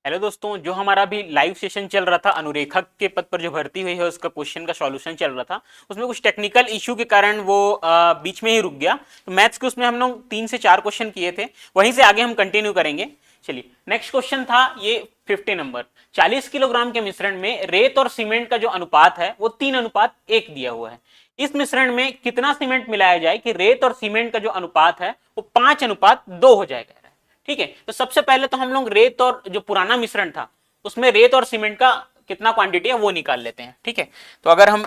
Hello दोस्तों, जो हमारा अभी लाइव सेशन चल रहा था अनुरेखक के पद पर जो भर्ती हुई है उसका क्वेश्चन का सॉल्यूशन चल रहा था। उसमें कुछ टेक्निकल इशू के कारण वो बीच में ही रुक गया। तो मैथ्स के उसमें हम लोग 3 से 4 क्वेश्चन किए थे, वहीं से आगे हम कंटिन्यू करेंगे। चलिए, नेक्स्ट क्वेश्चन था ये 50 नंबर। 40 किलोग्राम के मिश्रण में रेत और सीमेंट का जो अनुपात है वो 3:1 दिया हुआ है। इस मिश्रण में कितना सीमेंट मिलाया जाए कि रेत और सीमेंट का जो अनुपात है वो 5:2 हो जाएगा। ठीक है, तो सबसे पहले तो हम लोग रेत और जो पुराना मिश्रण था उसमें रेत और सीमेंट का कितना क्वांटिटी है वो निकाल लेते हैं। ठीक है, तो अगर हम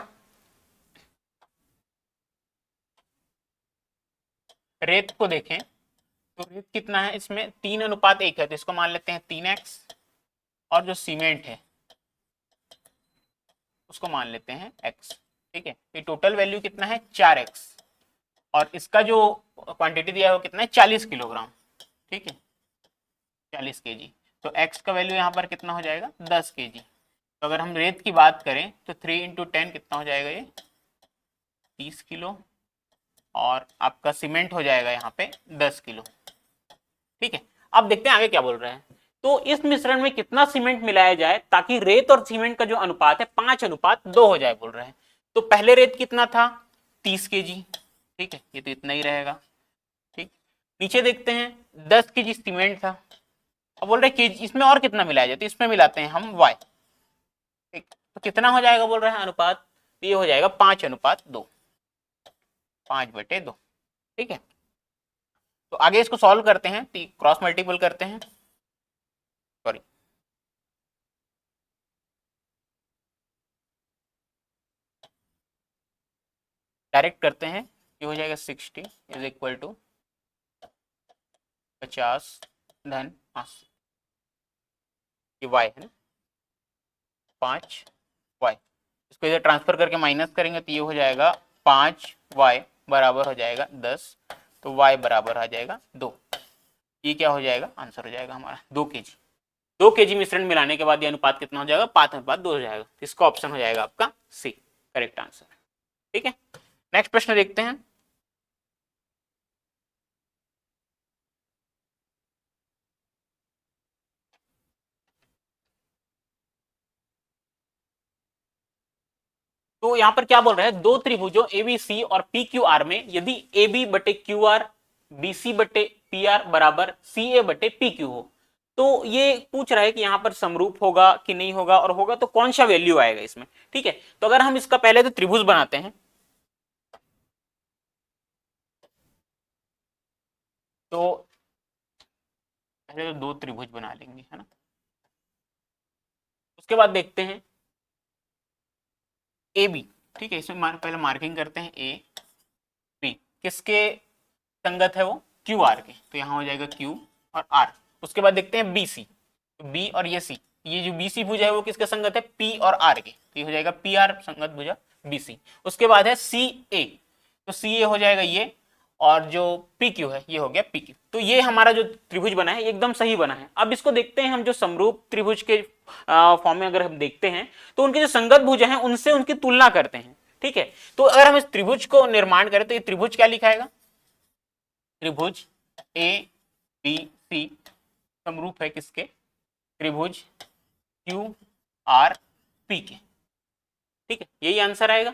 रेत को देखें तो रेत कितना है, इसमें 3:1 है, तो इसको मान लेते हैं 3x। और जो सीमेंट है उसको मान लेते हैं x। ठीक है, ये टोटल वैल्यू कितना है 4x। और इसका जो क्वांटिटी दिया है वो कितना है 40 किलोग्राम। ठीक है, 40 kg। तो x का वैल्यू यहाँ पर कितना हो जाएगा 10 kg। तो अगर हम रेत की बात करें तो 3 × 10 कितना हो जाएगा, ये 30 किलो। और आपका सीमेंट हो जाएगा यहाँ पे 10 किलो। ठीक है, अब देखते हैं आगे क्या बोल रहे हैं। तो इस मिश्रण में कितना सीमेंट मिलाया जाए ताकि रेत और सीमेंट का जो अनुपात है 5:2 हो जाए बोल रहे हैं। तो पहले रेत कितना था 30 kg। ठीक है, ये तो इतना ही रहेगा। ठीक, नीचे देखते हैं 10 kg सीमेंट था। अब बोल रहे केजी, इसमें और कितना मिलाया जाए, तो इसमें मिलाते हैं हम y। ठीक, तो कितना हो जाएगा बोल रहे हैं अनुपात, तो ये हो जाएगा 5:2, 5/2। ठीक है, तो आगे इसको सॉल्व करते हैं, क्रॉस मल्टीपल करते हैं, सॉरी डायरेक्ट करते हैं। ये हो जाएगा 60 इज इक्वल टू 50 धन 80। ये y है ना, 5y। इसको इधर ट्रांसफर करके माइनस करेंगे तो ये हो जाएगा 5y बराबर हो जाएगा 10। तो y बराबर आ जाएगा 2। ये क्या हो जाएगा, आंसर हो जाएगा हमारा 2 kg। 2 kg मिश्रण मिलाने के बाद ये अनुपात कितना हो जाएगा 5:2 हो जाएगा। इसका ऑप्शन हो जाएगा आपका सी, करेक्ट आंसर। ठीक है, नेक्स्ट प्रश्न देखते हैं। तो यहां पर क्या बोल रहा है, दो त्रिभुजों एबीसी और पी क्यू आर में यदि ए बी बटे क्यू आर बी सी बटे पी आर बराबर सी ए बटे पी क्यू हो, तो ये पूछ रहा है कि यहां पर समरूप होगा कि नहीं होगा, और होगा तो कौन सा वैल्यू आएगा इसमें। ठीक है, तो अगर हम इसका पहले तो त्रिभुज बनाते हैं, तो पहले तो दो त्रिभुज बना लेंगे, है ना। उसके बाद देखते हैं ए बी। ठीक है, इसमें पहले मार्किंग करते हैं ए बी किसके संगत है, वो क्यू आर के, तो यहाँ हो जाएगा क्यू और आर। उसके बाद देखते हैं बी सी, तो बी और ये सी, ये जो बी सी भुजा है वो किसके संगत है, पी और आर के, तो ये हो जाएगा पी आर संगत भुजा बी सी। उसके बाद है सी ए, तो सी ए हो जाएगा ये, और जो पी क्यू है ये हो गया पी क्यू। तो ये हमारा जो त्रिभुज बना है एकदम सही बना है। अब इसको देखते हैं हम, जो समरूप त्रिभुज के फॉर्म में अगर हम देखते हैं तो उनके जो संगत भुजा हैं उनसे उनकी तुलना करते हैं। ठीक है, तो अगर हम इस त्रिभुज को निर्माण करें तो ये त्रिभुज क्या लिखाएगा, त्रिभुज ए बी सी समरूप है किसके, त्रिभुज क्यू आर पी के। ठीक है, यही आंसर आएगा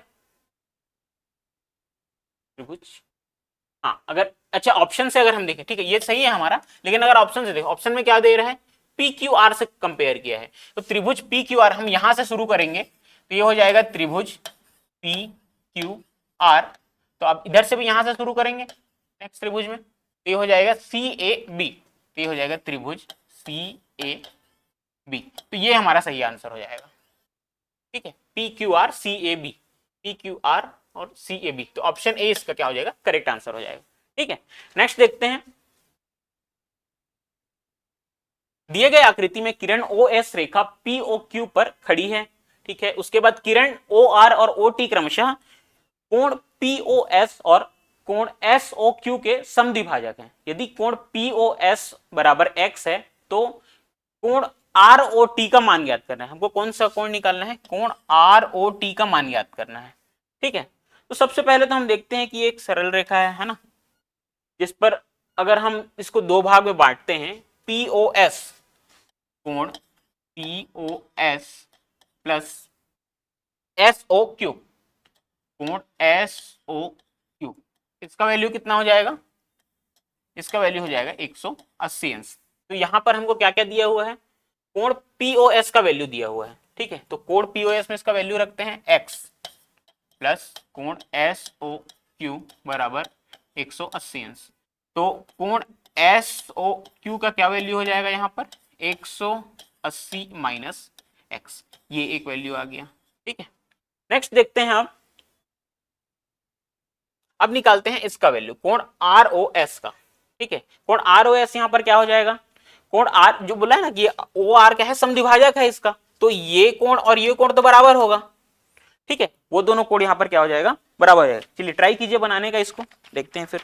त्रिभुज। हाँ, अगर अच्छा ऑप्शन से अगर हम देखें, ठीक है ये सही है हमारा, लेकिन अगर ऑप्शन से देखें, ऑप्शन में क्या दे रहा है, पी क्यू आर से कंपेयर किया है, तो त्रिभुज पी क्यू आर हम यहां से शुरू करेंगे तो ये हो जाएगा त्रिभुज पी क्यू आर। तो अब इधर से भी यहां से शुरू करेंगे नेक्स्ट त्रिभुज में, तो ये हो जाएगा सी ए बी, तो ये हो जाएगा त्रिभुज सी ए बी। तो ये हमारा सही आंसर हो जाएगा। ठीक है, P Q R C A B, P Q R और सी ए बी, तो ऑप्शन ए इसका क्या हो जाएगा, करेक्ट आंसर हो जाएगा। ठीक है, नेक्स्ट देखते हैं। दिए गए आकृति में किरण ओ एस रेखा पी ओ क्यू पर खड़ी है। ठीक है, उसके बाद किरण ओ आर और ओ टी क्रमशः कोण पी ओ एस और कोण एस ओ क्यू के समद्विभाजक हैं। यदि कोण पी ओ एस बराबर एक्स है तो कोण आर ओ टी का मान ज्ञात करना है। हमको कौन सा कोण निकालना है, कोण आर ओ टी का मान ज्ञात करना है। ठीक है, तो सबसे पहले तो हम देखते हैं कि एक सरल रेखा है ना, जिस पर अगर हम इसको दो भाग में बांटते हैं, पी ओ एस कोण POS प्लस SOQ, कोण SOQ, इसका वैल्यू कितना हो जाएगा? इसका वैल्यू हो जाएगा 180 अंश। तो यहां पर हमको क्या क्या दिया हुआ है? कोण POS का वैल्यू दिया हुआ है, ठीक है। तो कोण POS में इसका वैल्यू रखते हैं x प्लस कोण SOQ बराबर 180 अंश। तो कोण SOQ का क्या वैल्यू हो जाएगा यहाँ पर? 180 माइनस x, ये एक वैल्यू आ गया, ठीक है। नेक्स्ट देखते हैं अब निकालते हैं इसका वैल्यू, कोण ROS का, ठीक है। कोण ROS यहां पर क्या हो जाएगा? कोण R जो बोला है ना कि OR क्या है? समद्विभाजक है इसका, तो ये कोण और ये कोण तो बराबर होगा, ठीक है। वो दोनों कोण यहां पर क्या हो जाएगा? बराबर हो जाएगा। चलिए ट्राई कीजिए बनाने का, इसको देखते हैं फिर।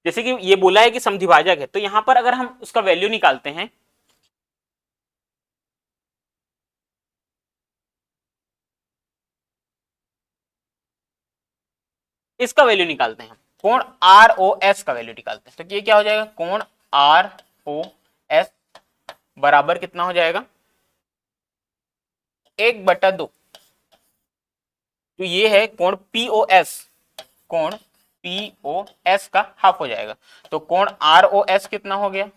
जैसे कि ये बोला है कि समद्विभाजक है, तो यहां पर अगर हम उसका वैल्यू निकालते हैं, इसका वैल्यू निकालते हैं, कोण ROS का वैल्यू निकालते हैं, तो ये क्या हो जाएगा? कोण ROS बराबर कितना हो जाएगा? 1/2। तो ये है कोण POS, कोण POS का हाफ हो जाएगा। तो कोण ROS कितना हो गया?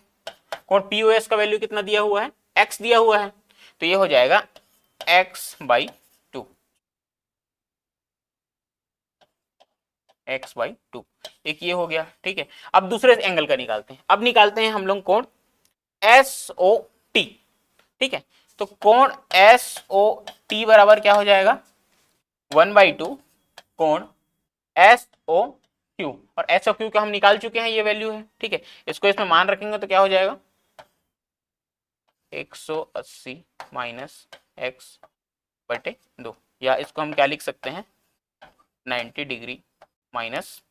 कोण POS का वैल्यू कितना दिया हुआ है? x दिया हुआ है, तो ये हो जाएगा x/2, x/2, एक ये हो गया, ठीक है। अब दूसरे एंगल का निकालते हैं। अब निकालते हैं हम लोग कोण SOT, ठीक है। तो कोण SOT बराबर क्या हो जाएगा? 1/2 कोण SOQ, और SOQ का हम निकाल चुके हैं, ये वैल्यू है, ठीक है। इसको इसमें मान रखेंगे तो क्या हो जाएगा? 180 माइनस x/2, या इसको हम क्या लिख सकते हैं? 90 डिग्री माइनस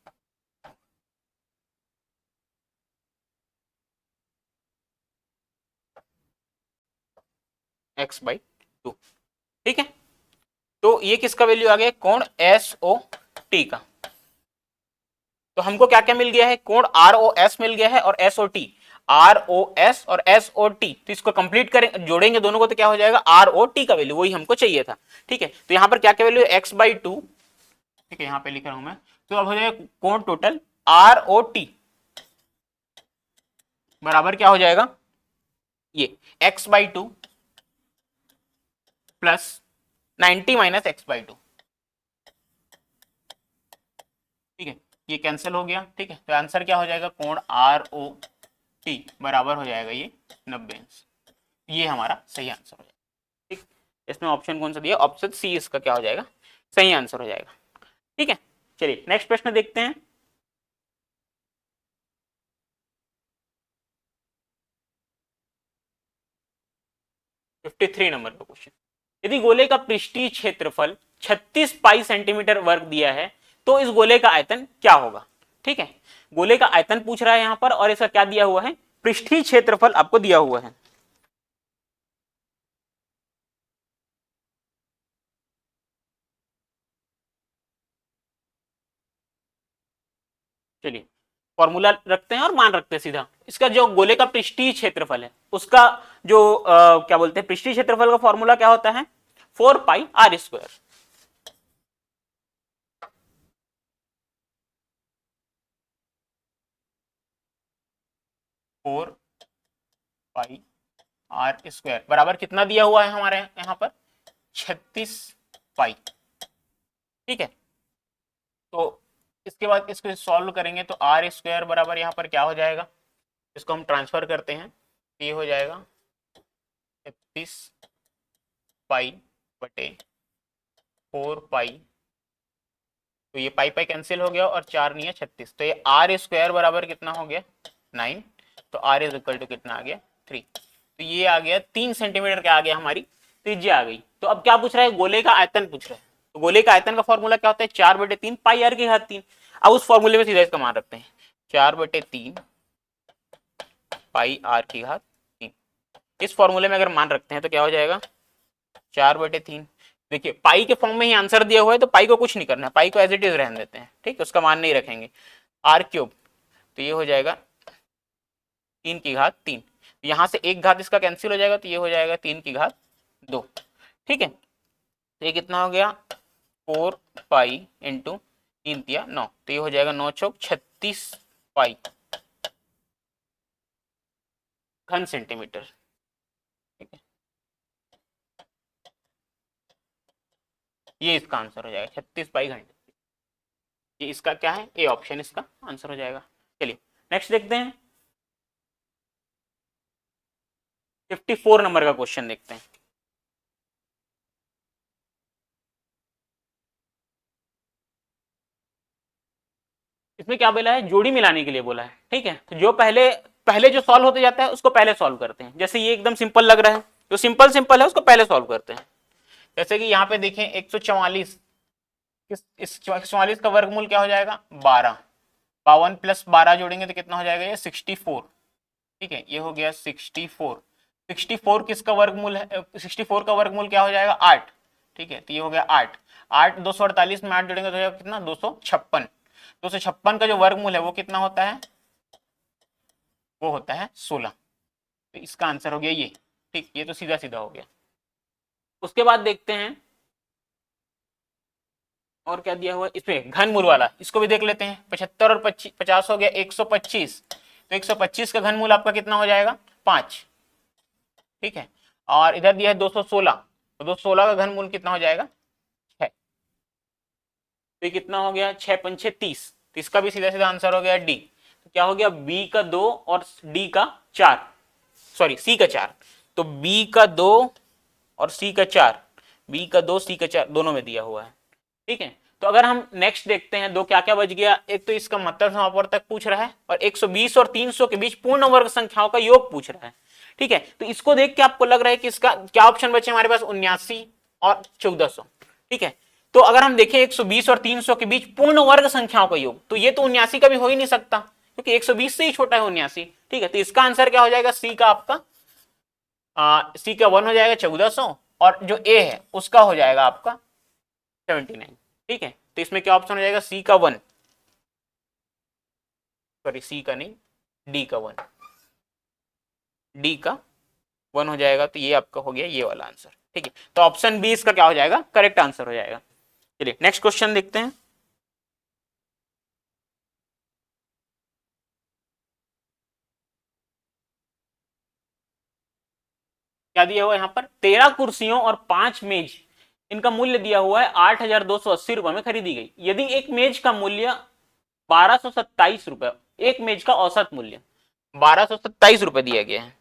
x/2, ठीक है। तो ये किसका वैल्यू आ गया? कोण SOT का। तो हमको क्या क्या मिल गया है? कोण ROS मिल गया है और SOT, ROS और SOT, तो इसको कंप्लीट करें, जोड़ेंगे दोनों को, तो क्या हो जाएगा? ROT का वैल्यू, वही हमको चाहिए था, ठीक है। तो यहां पर क्या क्या वैल्यू? x/2, ठीक है, यहां पे लिख रहा हूं मैं। तो अब हो जाएगा कोण टोटल ROT बराबर क्या हो जाएगा? ये x/2 प्लस 90 माइनस x/2, ठीक है। ये कैंसिल हो गया, ठीक है। तो आंसर क्या हो जाएगा? कोण ROT बराबर हो जाएगा ये 90 अंश। ये हमारा सही आंसर हो जाएगा, ठीक। इसमें ऑप्शन कौन सा दिया? ऑप्शन सी इसका क्या हो जाएगा? सही आंसर हो जाएगा, ठीक है। चलिए नेक्स्ट प्रश्न देखते हैं। फिफ्टी थ्री नंबर का क्वेश्चन, यदि गोले का पृष्ठीय क्षेत्रफल 36 पाई सेंटीमीटर वर्ग दिया है, तो इस गोले का आयतन क्या होगा? ठीक है, गोले का आयतन पूछ रहा है यहां पर, और इसका क्या दिया हुआ है? पृष्ठीय क्षेत्रफल आपको दिया हुआ है। चलिए फॉर्मूला रखते हैं और मान रखते हैं सीधा। इसका जो गोले का पृष्ठीय क्षेत्रफल है, उसका जो क्या बोलते हैं, पृष्ठीय क्षेत्रफल का फॉर्मूला क्या होता है? 4πr²। 4πr² बराबर कितना दिया हुआ है हमारे यहाँ पर? 36 पाई, ठीक है। तो इसके बाद इसको सॉल्व करेंगे तो r² बराबर यहाँ पर क्या हो जाएगा? इसको हम ट्रांसफर करते हैं, ये हो जाएगा 36 पाई बटे 4 पाई, तो ये पाई पाई कैंसिल हो गया और 4 नहीं है 36, तो ये r² बराबर कितना हो गया? 9। तो r इज इक्वल टू कितना आ गया? 3। तो ये आ गया 3 सेंटीमीटर क्या आ गया? हमारी त्रिज्या आ गई। तो अब क्या पूछ रहा है? गोले का आयतन पूछ रहा है। तो गोले का आयतन का फॉर्मूला क्या होता है? 4/3 पाई r की घात 3। अब उस फॉर्मूले में सीधा इसका मान रखते हैं, 4/3 पाई r की घात 3। इस फॉर्मूले में अगर मान रखते हैं तो क्या हो जाएगा? 4/3 देखिए पाई के फॉर्म में ही आंसर दिया हुआ है, तो पाई को कुछ नहीं करना है, पाई को एज इट इज रहने देते हैं, ठीक है, उसका मान नहीं रखेंगे। आर क्यूब, तो ये हो जाएगा 3 की घात 3, यहां से एक घात इसका कैंसिल हो जाएगा, तो ये हो जाएगा 3 की घात 2, ठीक है। तो ये कितना हो गया 4 पाई इंटू 3 × 9, तो ये हो जाएगा 9×4 = 36 पाई घन सेंटीमीटर, ठीक है। ये इसका आंसर हो जाएगा 36 पाई घंटे। ये इसका क्या है, ए ऑप्शन इसका आंसर हो जाएगा। चलिए नेक्स्ट देखते हैं, 54 नंबर का क्वेश्चन देखते हैं। इसमें क्या बोला है, जोड़ी मिलाने के लिए बोला है, ठीक है। तो जो पहले पहले जो सॉल्व होते जाता है उसको पहले सॉल्व करते हैं। जैसे ये एकदम सिंपल लग रहा है, जो सिंपल सिंपल है उसको पहले सॉल्व करते हैं। जैसे कि यहाँ पे देखें 144, इस 144 का वर्गमूल क्या हो जाएगा 12, 52 + 12 जोड़ेंगे तो कितना हो जाएगा ये 64, ठीक है। ये हो गया 64, 64 किसका वर्गमूल है, 64 का वर्गमूल क्या हो जाएगा 8, ठीक है। तो ये हो गया 8, 8 248 में 8 जोड़ेंगे तो हो जाएगा कितना 256, 256 का जो वर्गमूल है वो कितना होता है, वो होता है 16। तो इसका आंसर हो गया ये, ठीक, ये तो सीधा सीधा हो गया। उसके बाद देखते हैं और क्या दिया हुआ है इसमें, घनमूल वाला, इसको भी देख लेते हैं। 75 और 50 हो गया 125, तो 125 का घनमूल आपका कितना हो जाएगा 5, ठीक है। और इधर दिया है 216, तो 216 का घनमूल कितना हो जाएगा 6, तो ये कितना हो गया 6 × 5 = 30, तो इसका भी सीधा सीधा आंसर हो गया डी। तो क्या हो गया बी का 2 और डी का 4, सॉरी सी का 4, तो बी का 2 और सी का 4, बी का 2 सी का 4 दोनों में दिया हुआ है, ठीक है। तो अगर हम नेक्स्ट देखते हैं, दो क्या क्या बच गया, एक तो इसका मतलब समापवर्तक पूछ रहा है, और 120 और 300 के बीच पूर्ण वर्ग संख्याओं का योग पूछ रहा है, ठीक है। तो इसको देख के आपको लग रहा है कि इसका क्या ऑप्शन बचे हमारे पास 79 और 1400, ठीक है। तो अगर हम देखें 120 और 300 के बीच पूर्ण वर्ग संख्याओं का योग, तो ये तो 79 का भी हो ही नहीं सकता, क्योंकि 120 से ही छोटा है 79, ठीक है। तो इसका आंसर क्या हो जाएगा सी का आपका, सी का 1 हो जाएगा 1400, और जो ए है उसका हो जाएगा आपका 79, ठीक है। तो इसमें क्या ऑप्शन हो जाएगा सी का 1, सॉरी सी का नहीं, डी का 1, डी का 1 हो जाएगा। तो ये आपका हो गया ये वाला आंसर, ठीक है। तो ऑप्शन बी इसका क्या हो जाएगा, करेक्ट आंसर हो जाएगा। चलिए नेक्स्ट क्वेश्चन देखते हैं। क्या दिया हुआ है यहाँ पर, 13 कुर्सियों और 5 मेज, इनका मूल्य दिया हुआ है 8,280 रुपए में खरीदी गई। यदि एक मेज का मूल्य 1227 रुपए, एक मेज का औसत मूल्य 1227 रुपए दिया गया है,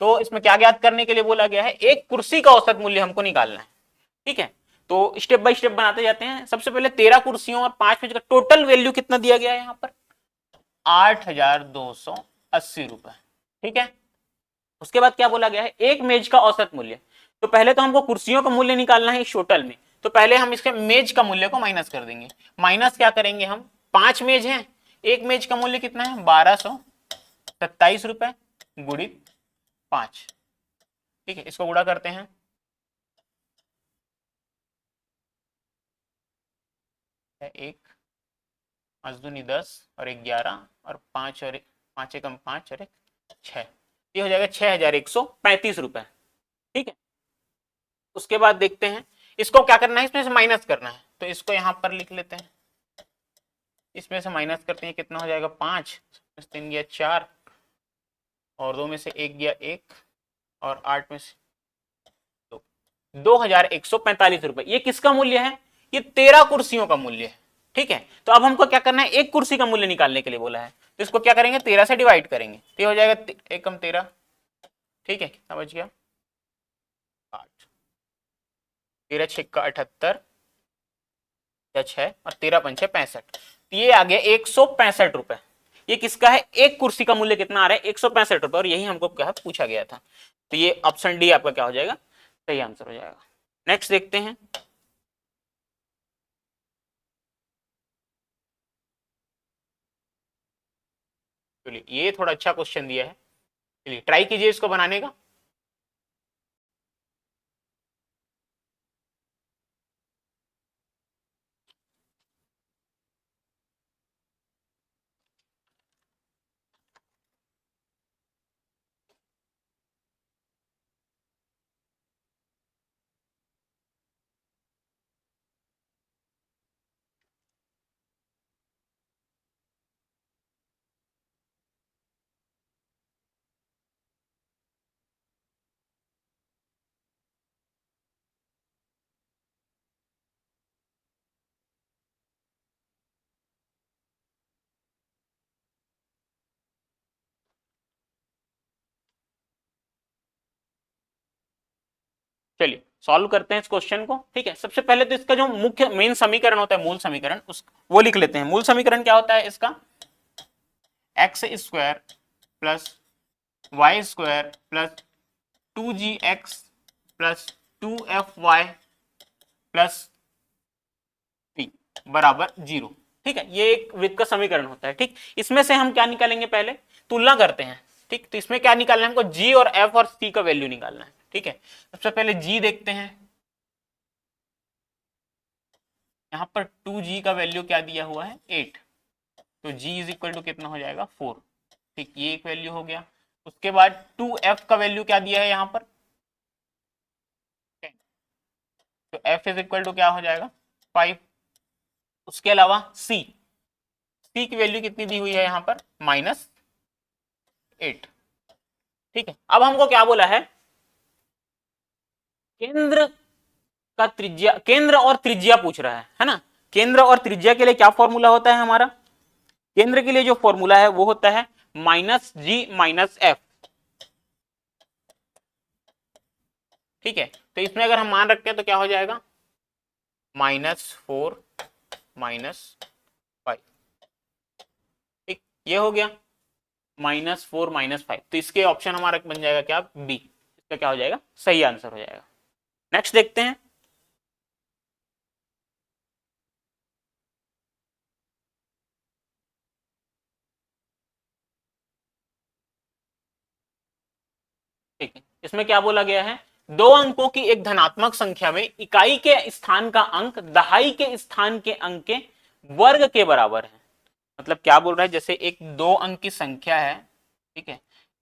तो इसमें क्या ज्ञात करने के लिए बोला गया है, एक कुर्सी का औसत मूल्य हमको निकालना है, ठीक है। तो स्टेप बाय स्टेप बनाते जाते हैं। सबसे पहले 13 कुर्सियों और 5 मेज का टोटल वैल्यू कितना दिया गया है यहाँ पर 8,280 रुपए, ठीक है। उसके बाद क्या बोला गया है, एक मेज का औसत मूल्य। तो पहले तो हमको कुर्सियों का मूल्य निकालना है इस टोटल में, तो पहले हम इसके मेज का मूल्य को माइनस कर देंगे। माइनस क्या करेंगे हम, 5 मेज हैं, एक मेज का मूल्य कितना है 1227 रुपए गुणित 5, ठीक है। इसको गुणा करते हैं, एक 5 दूनी 10 और एक 11 और 5 और 5 एकम 5 और एक 6, ये हो जाएगा 6,135 रुपए, ठीक है। उसके बाद देखते हैं इसको क्या करना है, इसमें से माइनस करना है, तो इसको यहां पर लिख लेते हैं। इसमें से माइनस करते हैं कितना हो जाएगा 5, 3 गया 4, और 2 में से 1 गया 1, और 8 में से 2, 2,145 रुपए। ये किसका मूल्य है, ये 13 कुर्सियों का मूल्य है, ठीक है। तो अब हमको क्या करना है, एक कुर्सी का मूल्य निकालने के लिए बोला है, तो इसको क्या करेंगे 13 से डिवाइड करेंगे, तो ये हो जाएगा 1 कम 13, ठीक है। कितना बच गया 8, 13 6 का 78 या 6 और 13 पंचे 65, तो ये आ गया 165 रुपए। ये किसका है, एक कुर्सी का मूल्य कितना आ रहा है 165 रुपए, और यही हमको क्या पूछा गया था। तो ये ऑप्शन डी आपका क्या हो जाएगा, सही आंसर हो जाएगा। नेक्स्ट देखते हैं, चलिए ये थोड़ा अच्छा क्वेश्चन दिया है, चलिए ट्राई कीजिए इसको बनाने का। सॉल्व करते हैं इस क्वेश्चन को। ठीक है, सबसे पहले तो इसका जो मुख्य मेन समीकरण होता है, मूल समीकरण, उस वो लिख लेते हैं। मूल समीकरण क्या होता है इसका, x square plus y square plus 2gx plus 2fy plus p बराबर 0। ठीक है, ये एक विध का समीकरण होता है। ठीक, इसमें से हम क्या निकालेंगे, पहले तुलना करते हैं। ठीक, तो इसमें क्या निकालना है हमको, g और f और c का वैल्यू निकालना है। ठीक है, सबसे पहले g देखते हैं। यहां पर 2g का वैल्यू क्या दिया हुआ है, 8, तो g इज इक्वल टू कितना हो जाएगा, 4। ठीक, ये एक वैल्यू हो गया। उसके बाद 2f का वैल्यू क्या दिया है यहाँ पर, 10, तो f इज इक्वल टू क्या हो जाएगा, 5। उसके अलावा c की वैल्यू कितनी दी हुई है यहाँ पर, -8। ठीक है, अब हमको क्या बोला है, केंद्र का त्रिज्या, केंद्र और त्रिज्या पूछ रहा है ना। केंद्र और त्रिज्या के लिए क्या फॉर्मूला होता है हमारा, केंद्र के लिए जो फॉर्मूला है वो होता है -g-f। ठीक है, तो इसमें अगर हम मान रखते हैं तो क्या हो जाएगा, -4 -5। ठीक, ये हो गया -4 -5, तो इसके ऑप्शन हमारा बन जाएगा क्या, बी। इसका क्या हो जाएगा, सही आंसर हो जाएगा। नेक्स्ट देखते हैं। ठीक है, इसमें क्या बोला गया है, दो अंकों की एक धनात्मक संख्या में इकाई के स्थान का अंक दहाई के स्थान के अंक के वर्ग के बराबर है। मतलब क्या बोल रहा है, जैसे एक 2 अंक की संख्या है, ठीक है,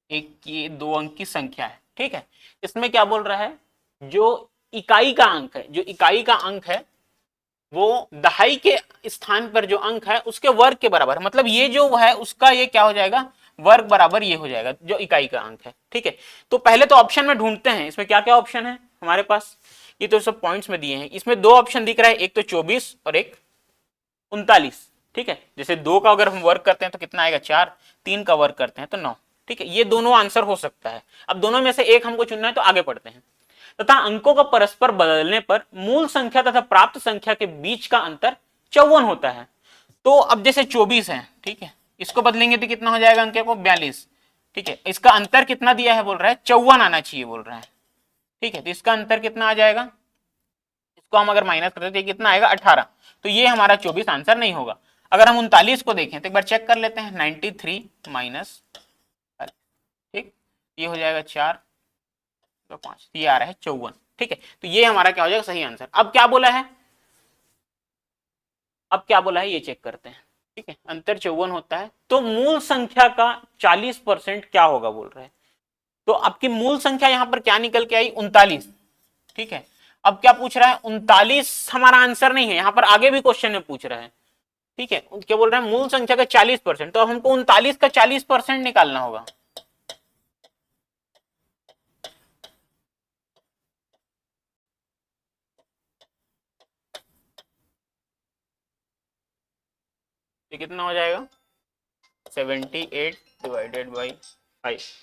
एक ये 2 अंक की संख्या है। ठीक है, इसमें क्या बोल रहा है, जो इकाई का अंक है, जो इकाई का अंक है वो दहाई के स्थान पर जो अंक है उसके वर्ग के बराबर, मतलब ये जो है उसका ये क्या हो जाएगा, वर्ग बराबर ये हो जाएगा जो इकाई का अंक है। ठीक है, तो पहले तो ऑप्शन में ढूंढते हैं, इसमें क्या क्या ऑप्शन है हमारे पास, ये तो सब पॉइंट्स में दिए हैं। इसमें 2 ऑप्शन दिख रहा है, एक तो 24 और एक 39। ठीक है, जैसे 2 का अगर हम वर्क करते हैं तो कितना आएगा, 4, 3 का वर्क करते हैं तो 9। ठीक है, ये दोनों आंसर हो सकता है। अब दोनों में से एक हमको चुनना है, तो आगे पढ़ते हैं। तथा अंकों का परस्पर बदलने पर मूल संख्या तथा प्राप्त संख्या के बीच का अंतर 54 होता है। तो अब जैसे 24 है, ठीक है, इसको बदलेंगे तो कितना हो जाएगा, अंक को 42। ठीक है, इसका अंतर कितना दिया है, बोल रहा है 54 आना चाहिए बोल रहा है। ठीक है, तो इसका अंतर कितना आ जाएगा, इसको हम अगर माइनस करते तो कितना आएगा, 18। तो ये हमारा 24 आंसर नहीं होगा। अगर हम 39 को देखें तो एक बार चेक कर लेते हैं, 93 माइनस, ठीक, ये हो जाएगा 4 तो 5, ये आ रहा है 54। ठीक है, तो ये हमारा क्या हो जाएगा, सही आंसर। अब क्या बोला है, अब क्या बोला है ये चेक करते हैं। ठीक है, अंतर 54 होता है, तो मूल संख्या का 40% क्या होगा बोल रहे हैं। तो आपकी मूल संख्या यहां पर क्या निकल के आई, 39। ठीक है, अब क्या पूछ रहा है, 39 हमारा आंसर नहीं है, यहां पर आगे भी क्वेश्चन में पूछ रहा है। ठीक है, क्या बोल रहा है, मूल संख्या का 40%, तो हमको 39 का 40% निकालना होगा। ये कितना हो जाएगा, 78 डिवाइडेड बाई 5।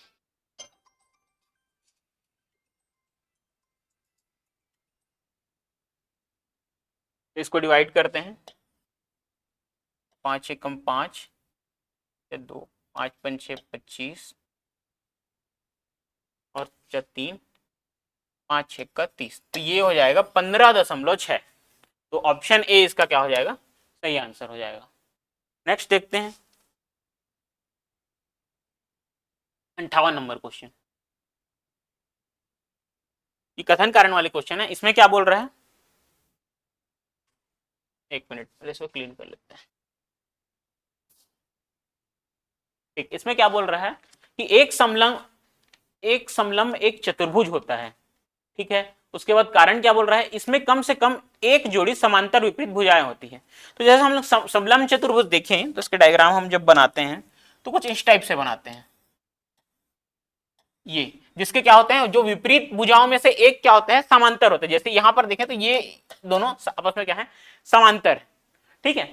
तो इसको डिवाइड करते हैं, 5 एकम 5 2, 5 पंचे 25 और 3, 5 6 का 30, तो ये हो जाएगा 15.6। तो ऑप्शन ए इसका क्या हो जाएगा, सही आंसर हो जाएगा। नेक्स्ट देखते हैं 58 नंबर क्वेश्चन। ये कथन कारण वाले क्वेश्चन है। इसमें क्या बोल रहा है, एक मिनट पहले इसको क्लीन कर लेते हैं। ठीक, इसमें क्या बोल रहा है कि एक समलंब एक चतुर्भुज होता है। ठीक है, उसके बाद कारण क्या बोल रहा है, इसमें कम से कम एक जोड़ी समांतर विपरीत भुजाएं होती है। तो जैसे हम लोग समलंब चतुर्भुज देखें तो इसके डायग्राम हम जब बनाते हैं तो कुछ इस टाइप से बनाते हैं, ये जिसके क्या होते हैं, जो विपरीत भुजाओं में से एक क्या होता है, समांतर होता है। जैसे यहां पर देखें तो ये दोनों आपस में क्या है, समांतर। ठीक है,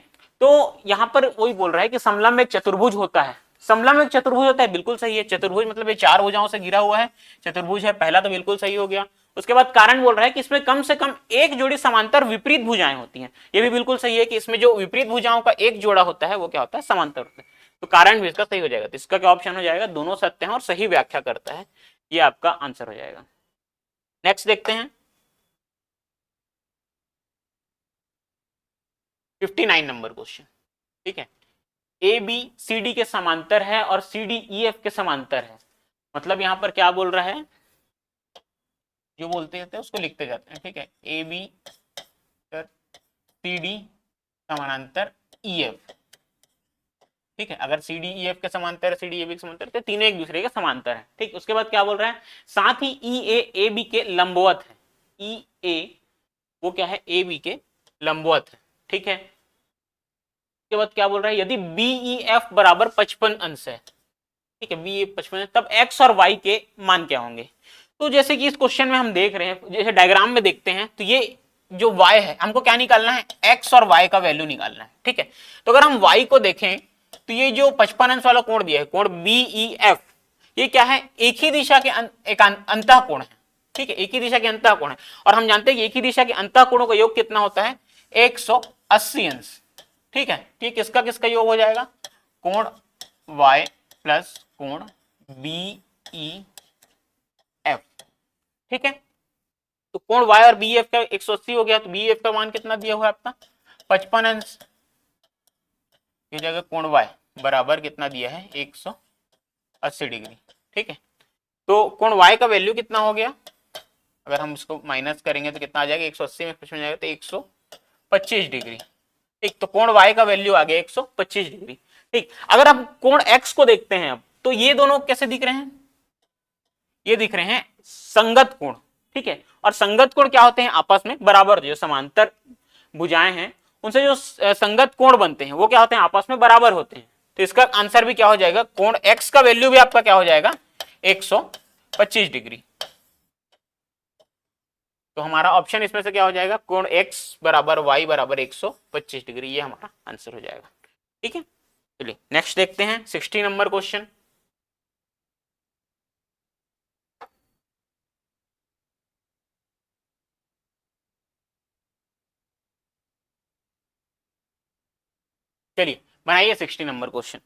तो यहां पर वही बोल रहा है कि समलंब एक चतुर्भुज होता है। समलंब एक चतुर्भुज होता है, बिल्कुल सही है। चतुर्भुज मतलब ये 4 भुजाओं से घिरा हुआ है, चतुर्भुज है, पहला तो बिल्कुल सही हो गया। उसके बाद कारण बोल रहा है कि इसमें कम से कम एक जोड़ी समांतर विपरीत भुजाएं होती हैं। ये भी बिल्कुल सही है कि इसमें जो विपरीत भुजाओं का एक जोड़ा होता है वो क्या होता है, समांतर होता है। तो कारण भी इसका सही हो जाएगा। तो इसका क्या ऑप्शन हो जाएगा, दोनों सत्य हैं और सही व्याख्या करता है, ये आपका आंसर हो जाएगा। नेक्स्ट देखते हैं 59 नंबर क्वेश्चन। ठीक है, ए बी सी डी के समांतर है और सी डी ई एफ के समांतर है। मतलब यहां पर क्या बोल रहा है, जो बोलते जाते हैं उसको लिखते जाते हैं। ठीक है, ए बी सी डी समानांतर ई एफ। ठीक है, अगर सी डी ई एफ के समांतर, सी डी ए बी के समांतर, तो तीनों एक दूसरे के समांतर है। ठीक, उसके बाद क्या बोल रहा है, साथ ही ई ए बी के लंबवत है। ई ए वो क्या है, ए बी के लंबवत है। ठीक है, उसके बाद क्या बोल रहा है, यदि बी ई एफ बराबर 55 अंश है, ठीक है, बी 55, तब एक्स और वाई के मान क्या होंगे। तो जैसे कि इस क्वेश्चन में हम देख रहे हैं, जैसे डायग्राम में देखते हैं, तो ये जो y है हमको क्या निकालना है, x और y का वैल्यू निकालना है। ठीक है, तो अगर हम y को देखें तो ये जो 55 अंश वाला कोण दिया है, कोण BEF, ये क्या है, एक ही दिशा के एक अंतः कोण है। ठीक है, एक ही दिशा के अंतः कोण है, और हम जानते हैं कि एक ही दिशा के अंतः कोणों का योग कितना होता है, 180 अंश। ठीक है, ठीक, किसका किसका योग हो जाएगा, कोण y प्लस कोण BEF। ठीक है, तो कोण y और BF का 180 हो गया, तो BF का मान कितना दिया हुआ है आपका, 55 अंश। ये जगह कोण y बराबर कितना दिया है, 180 डिग्री। ठीक है, तो कोण y का वैल्यू कितना हो गया, अगर हम इसको माइनस करेंगे तो कितना आ जाएगा, 180 में 55 जाएगा तो 125 डिग्री। ठीक, तो कोण y का वैल्यू आ गया 125 डिग्री। ठीक, अगर हम कोण x को देखते हैं अब, तो ये दोनों कैसे दिख रहे हैं, ये दिख रहे हैं संगत कोण। ठीक है, और संगत कोण क्या होते हैं, आपस में बराबर, जो समांतर भुजाएं हैं उनसे जो संगत कोण बनते हैं वो क्या होते हैं, आपस में बराबर होते हैं। तो इसका आंसर भी क्या हो जाएगा, कोण x का वैल्यू भी आपका क्या हो जाएगा, 125 डिग्री। तो हमारा ऑप्शन इसमें से क्या हो जाएगा, कोण x बराबर y बराबर 125 डिग्री, ये हमारा आंसर हो जाएगा। ठीक है, चलिए नेक्स्ट देखते हैं 60 नंबर क्वेश्चन। चलिए बनाइए 60 नंबर क्वेश्चन।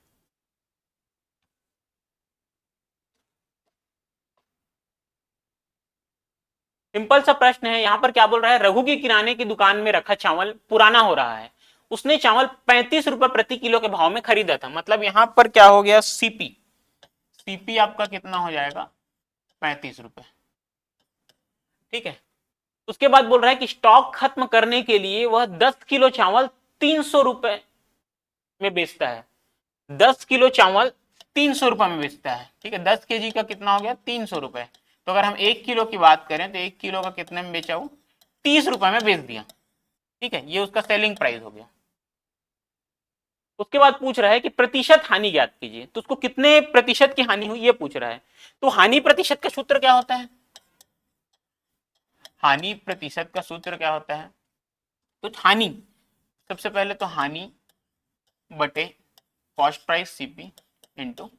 सिंपल सा प्रश्न है, यहां पर क्या बोल रहा है, रघु की किराने की दुकान में रखा चावल पुराना हो रहा है, उसने चावल 35 रुपए प्रति किलो के भाव में खरीदा था। मतलब यहां पर क्या हो गया, सीपी, सीपी आपका कितना हो जाएगा, 35 रुपए। ठीक है, उसके बाद बोल रहा है कि स्टॉक खत्म करने के लिए वह 10 किलो चावल 300 रुपए में बेचता है। 10 किलो चावल 300 रुपए में बेचता है। ठीक है, 10 केजी का कितना हो गया, 300 रुपए। तो अगर हम 1 किलो की बात करें तो 1 किलो का कितने में बेचा, वो 30 रुपए में बेच दिया। ठीक है, ये उसका सेलिंग प्राइस हो गया। उसके बाद पूछ रहा है कि प्रतिशत हानि ज्ञात कीजिए, तो उसको कितने प्रतिशत की हानि हुई ये पूछ रहा है। तो हानि प्रतिशत का सूत्र क्या होता है, हानि प्रतिशत का सूत्र क्या होता है, तो हानि, सबसे पहले तो हानि बटे कॉस्ट प्राइस सीपी इंटू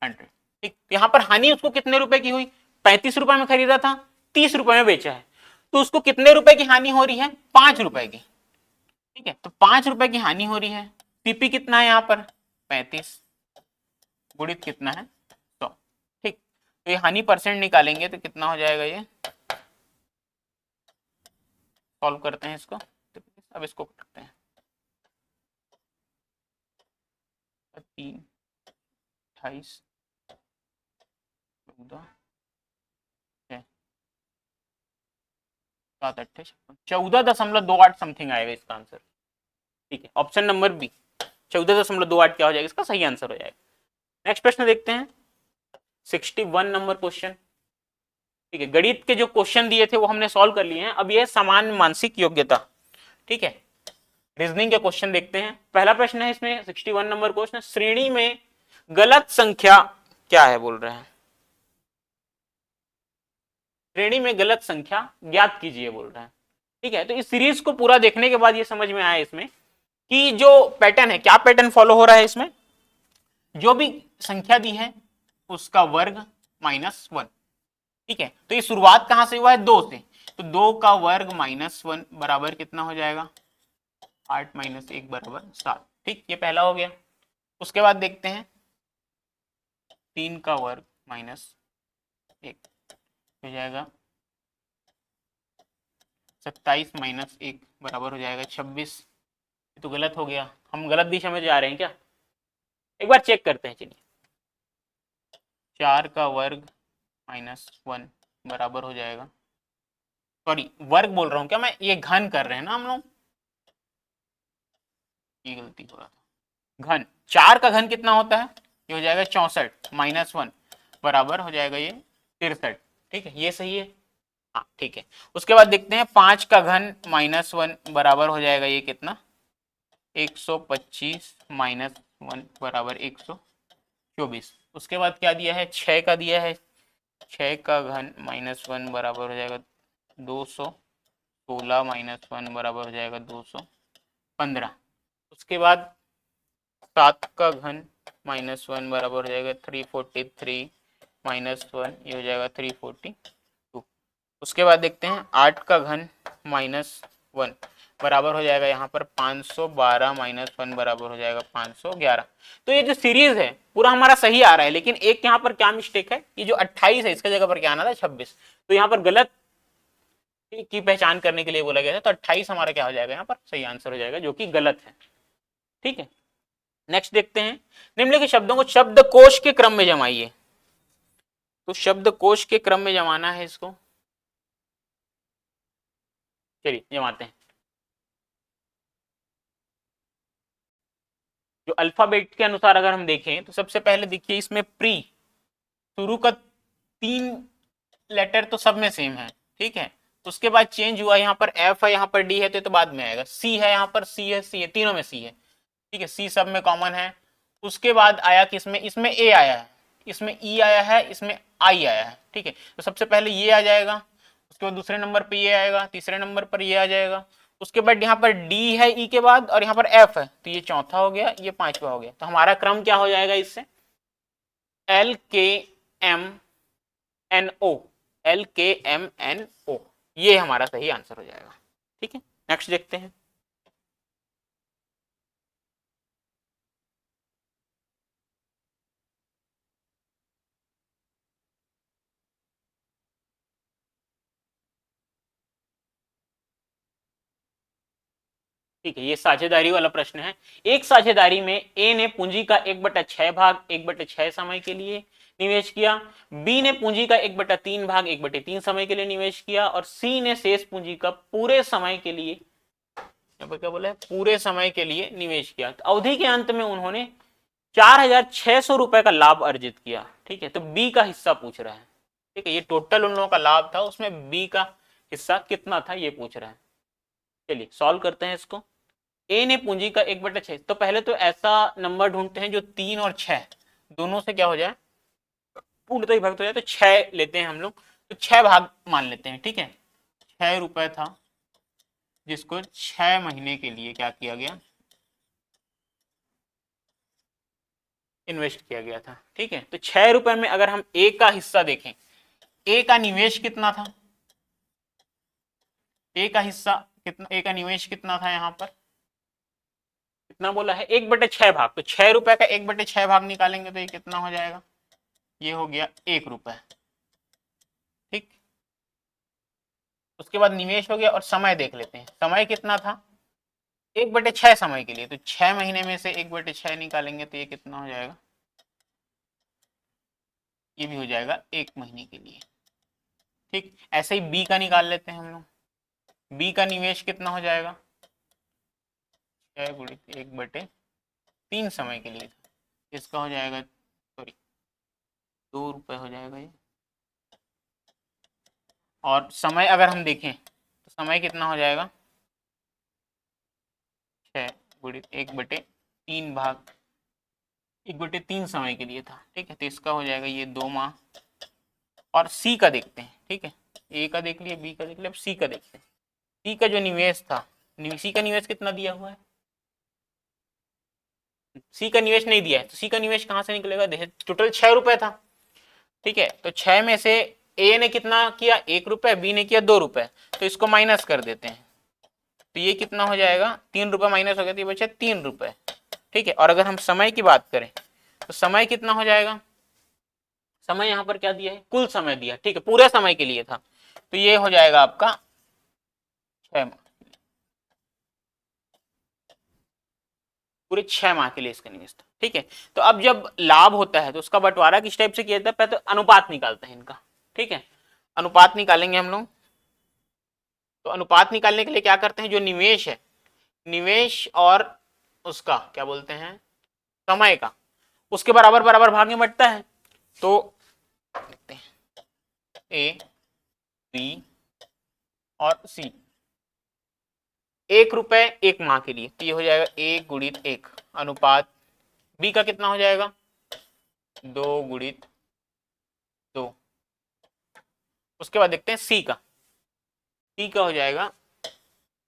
100। ठीक, यहां पर हानि उसको कितने रुपए की हुई, 35 रुपए में खरीदा था, 30 रुपए में बेचा है, तो उसको कितने रुपए की हानि हो रही है, 5 रुपए की। ठीक है, तो 5 रुपए की हानि हो रही है। सीपी कितना है यहाँ पर, 35 गुणित कितना है, 100। ठीक, तो ये हानि परसेंट निकालेंगे तो कितना हो जाएगा, ये सॉल्व करते हैं इसको। अब इसको करते हैं, 3, 28, 14, 7, 8, 14.28 समथिंग आएगा इसका आंसर। ठीक है, ऑप्शन नंबर बी 14.28 क्या हो जाएगा, इसका सही आंसर हो जाएगा। नेक्स्ट प्रश्न देखते हैं 61 नंबर क्वेश्चन। ठीक है, गणित के जो क्वेश्चन दिए थे वो हमने सॉल्व कर लिए हैं। अब ये समान मानसिक योग्यता। ठीक है, रीजनिंग के क्वेश्चन देखते हैं। पहला प्रश्न है इसमें 61 नंबर क्वेश्चन, श्रेणी में गलत संख्या क्या है बोल रहे हैं, श्रेणी में गलत संख्या ज्ञात कीजिए बोल रहे हैं। ठीक है, तो इस सीरीज को पूरा देखने के बाद ये समझ में आया इसमें कि जो पैटर्न है, क्या पैटर्न फॉलो हो रहा है इसमें, जो भी संख्या दी है उसका वर्ग -1, ठीक है, तो ये शुरुआत कहां से हुआ है, 2 से, तो 2 का वर्ग -1 बराबर कितना हो जाएगा, 8 - 1 बराबर 7। ठीक, ये पहला हो गया। उसके बाद देखते हैं 3 का वर्ग -1 हो जाएगा 27 - 1 बराबर हो जाएगा 26। ये तो गलत हो गया, हम गलत दिशा में जा रहे हैं क्या, एक बार चेक करते हैं। चलिए, 4 का वर्ग -1 बराबर हो जाएगा, सॉरी वर्ग बोल रहा हूँ क्या मैं, ये घन कर रहे हैं ना हम लोग, ये गलती हो रहा था। घन, 4 का घन कितना होता है, ये हो जाएगा 64 -1 बराबर हो जाएगा ये 63। ठीक है, ये सही है, हाँ ठीक है। उसके बाद देखते हैं 5 का घन -1 बराबर हो जाएगा ये कितना, 125 -1 बराबर 124। उसके बाद क्या दिया है, 6 का दिया है, 6 का घन -1 बराबर हो जाएगा 216 -1 बराबर हो जाएगा 215। उसके बाद 7 का घन -1 बराबर हो जाएगा 343 -1, ये हो जाएगा 342। उसके बाद देखते हैं 8 का घन -1 बराबर हो जाएगा यहाँ पर 512 -1 बराबर हो जाएगा 511। तो ये जो सीरीज है पूरा हमारा सही आ रहा है, लेकिन एक यहाँ पर क्या मिस्टेक है, ये जो 28 है इसका जगह पर क्या आना था 26, तो यहाँ पर गलत की पहचान करने के लिए बोला गया था, तो 28 हमारा क्या हो जाएगा यहाँ पर सही आंसर हो जाएगा, जो कि गलत है। ठीक है, नेक्स्ट देखते हैं, निम्नलिखित शब्दों को शब्दकोश के क्रम में जमाइए। तो शब्दकोश के क्रम में जमाना है इसको, चलिए जमाते हैं। जो अल्फाबेट के अनुसार अगर हम देखें तो सबसे पहले देखिए इसमें प्री, शुरू का 3 लेटर तो सब में सेम है, ठीक है। तो उसके बाद चेंज हुआ, यहाँ पर एफ है, यहाँ पर डी है, तो बाद में आएगा। सी है, यहाँ पर सी है, सी है, तीनों में सी है, ठीक है, सी सब में कॉमन है। उसके बाद आया किसमें, इसमें ए आया है, इसमें ई आया है, इसमें आई आया है, ठीक है। तो सबसे पहले ये आ जाएगा, उसके बाद दूसरे नंबर पर ये आएगा, तीसरे नंबर पर ये आ जाएगा। उसके बाद यहाँ पर डी है ई के बाद, और यहाँ पर एफ है, तो ये चौथा हो गया, ये पांचवा हो गया। तो हमारा क्रम क्या हो जाएगा इससे, एल के एम एन ओ, एल के एम एन ओ, ये हमारा सही आंसर हो जाएगा। ठीक है, नेक्स्ट देखते हैं। ठीक है, ये साझेदारी वाला प्रश्न है। एक साझेदारी में ए ने पूंजी का 1/6 भाग 1/6 समय के लिए निवेश किया, बी ने पूंजी का 1/3 भाग 1/3 समय के लिए निवेश किया, और सी ने शेष पूंजी का पूरे समय के लिए, यहाँ पर क्या बोला है, पूरे समय के लिए निवेश किया। तो अवधि के अंत में उन्होंने 4,600 रुपए का लाभ अर्जित किया। ठीक है, तो बी का हिस्सा पूछ रहा है। ठीक है, ये टोटल उन लोगों का लाभ था, उसमें बी का हिस्सा कितना था ये पूछ रहा है। चलिए सॉल्व करते हैं इसको। ए ने पूंजी का 1/6, तो पहले तो ऐसा नंबर ढूंढते हैं जो 3 और 6 दोनों से क्या हो जाए, पूर्णतः विभक्त हो जाए। तो 6 लेते हैं हम लोग, तो 6 भाग मान लेते हैं। ठीक है, 6 रुपए था जिसको 6 महीने के लिए क्या किया गया, इन्वेस्ट किया गया था। ठीक है, तो 6 रुपए में अगर हम ए का हिस्सा देखें, ए का निवेश कितना था, ए का हिस्सा कितना, ए का निवेश कितना था, यहाँ पर कितना बोला है, 1/6 भाग। तो 6 रुपए का 1/6 भाग निकालेंगे तो ये कितना हो जाएगा, ये हो गया 1 रुपए। ठीक, उसके बाद निवेश हो गया, और समय देख लेते हैं, समय कितना था 1/6 समय के लिए, तो 6 महीने में से 1/6 निकालेंगे तो ये कितना हो जाएगा, ये भी हो जाएगा 1 महीने के लिए। ठीक, ऐसे ही बी का निकाल लेते हैं हम लोग। बी का निवेश कितना हो जाएगा, 6 × 1/3 समय के लिए था, इसका हो जाएगा, सॉरी 2 रुपए हो जाएगा ये। और समय अगर हम देखें तो समय कितना हो जाएगा, 6 × 1/3 भाग 1/3 समय के लिए था। ठीक है, तो इसका हो जाएगा ये 2 माह। और सी का देखते हैं। ठीक है, ए का देख लिया, बी का देख लिया, अब सी का देखते हैं। सी का जो निवेश था, सी का निवेश कितना दिया हुआ है, सी का निवेश नहीं दिया है, तो सी का निवेश कहां से निकलेगा, टोटल 6 रुपए था। ठीक है, तो 6 में से ए ने कितना किया 1 रुपए, बी ने किया 2 रुपए, तो इसको माइनस कर देते हैं। तो ये कितना हो जाएगा 3 रुपए माइनस हो गया, तो ये बचा 3 रुपए। ठीक है, और अगर हम समय की बात करें तो समय कितना हो जाएगा, समय यहाँ पर क्या दिया है, कुल समय दिया, ठीक है, पूरे समय के लिए था, तो ये हो जाएगा आपका 6 माह, पूरे 6 माह के लिए इसका निवेश था। ठीक है, तो अब जब लाभ होता है तो उसका बंटवारा किस टाइप से किया जाता है, पहले तो अनुपात निकालते हैं इनका। ठीक है, अनुपात निकालेंगे हम लोग। तो अनुपात निकालने के लिए क्या करते हैं, जो निवेश है, निवेश और उसका क्या बोलते हैं, समय का, उसके बराबर बराबर भाग में बंटता है। तो देखते हैं ए, बी और सी, 1 रुपए 1 माह के लिए, तो ये हो जाएगा 1 × 1 अनुपात, बी का कितना हो जाएगा 2 × 2। उसके बाद देखते हैं सी का, सी का हो जाएगा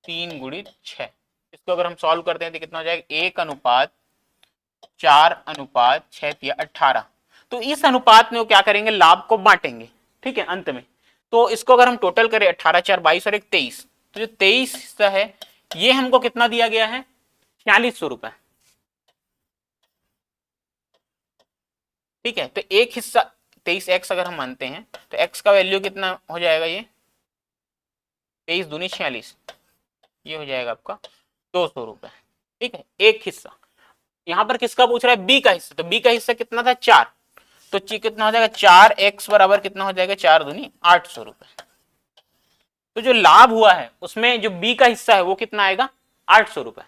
3 × 6। इसको अगर हम सॉल्व करते हैं तो कितना हो जाएगा 1:4:6 तो इस अनुपात में वो क्या करेंगे, लाभ को बांटेंगे। ठीक है, अंत में तो इसको अगर हम टोटल करें 18×4 = 22 और 1 23, तो जो 23 हिस्सा है ये हमको कितना दिया गया है 4600 रुपए। ठीक है, तो एक हिस्सा 23x अगर हम मानते हैं तो x का वैल्यू कितना हो जाएगा, ये 23 दूनी 46, ये हो जाएगा आपका 200 रुपए। ठीक है, एक हिस्सा। यहां पर किसका पूछ रहा है, बी का हिस्सा, तो बी का हिस्सा कितना था 4, तो कितना हो जाएगा 4x बराबर कितना हो जाएगा 4 दूनी 800 रुपए। तो जो लाभ हुआ है उसमें जो बी का हिस्सा है वो कितना आएगा 800 रुपए,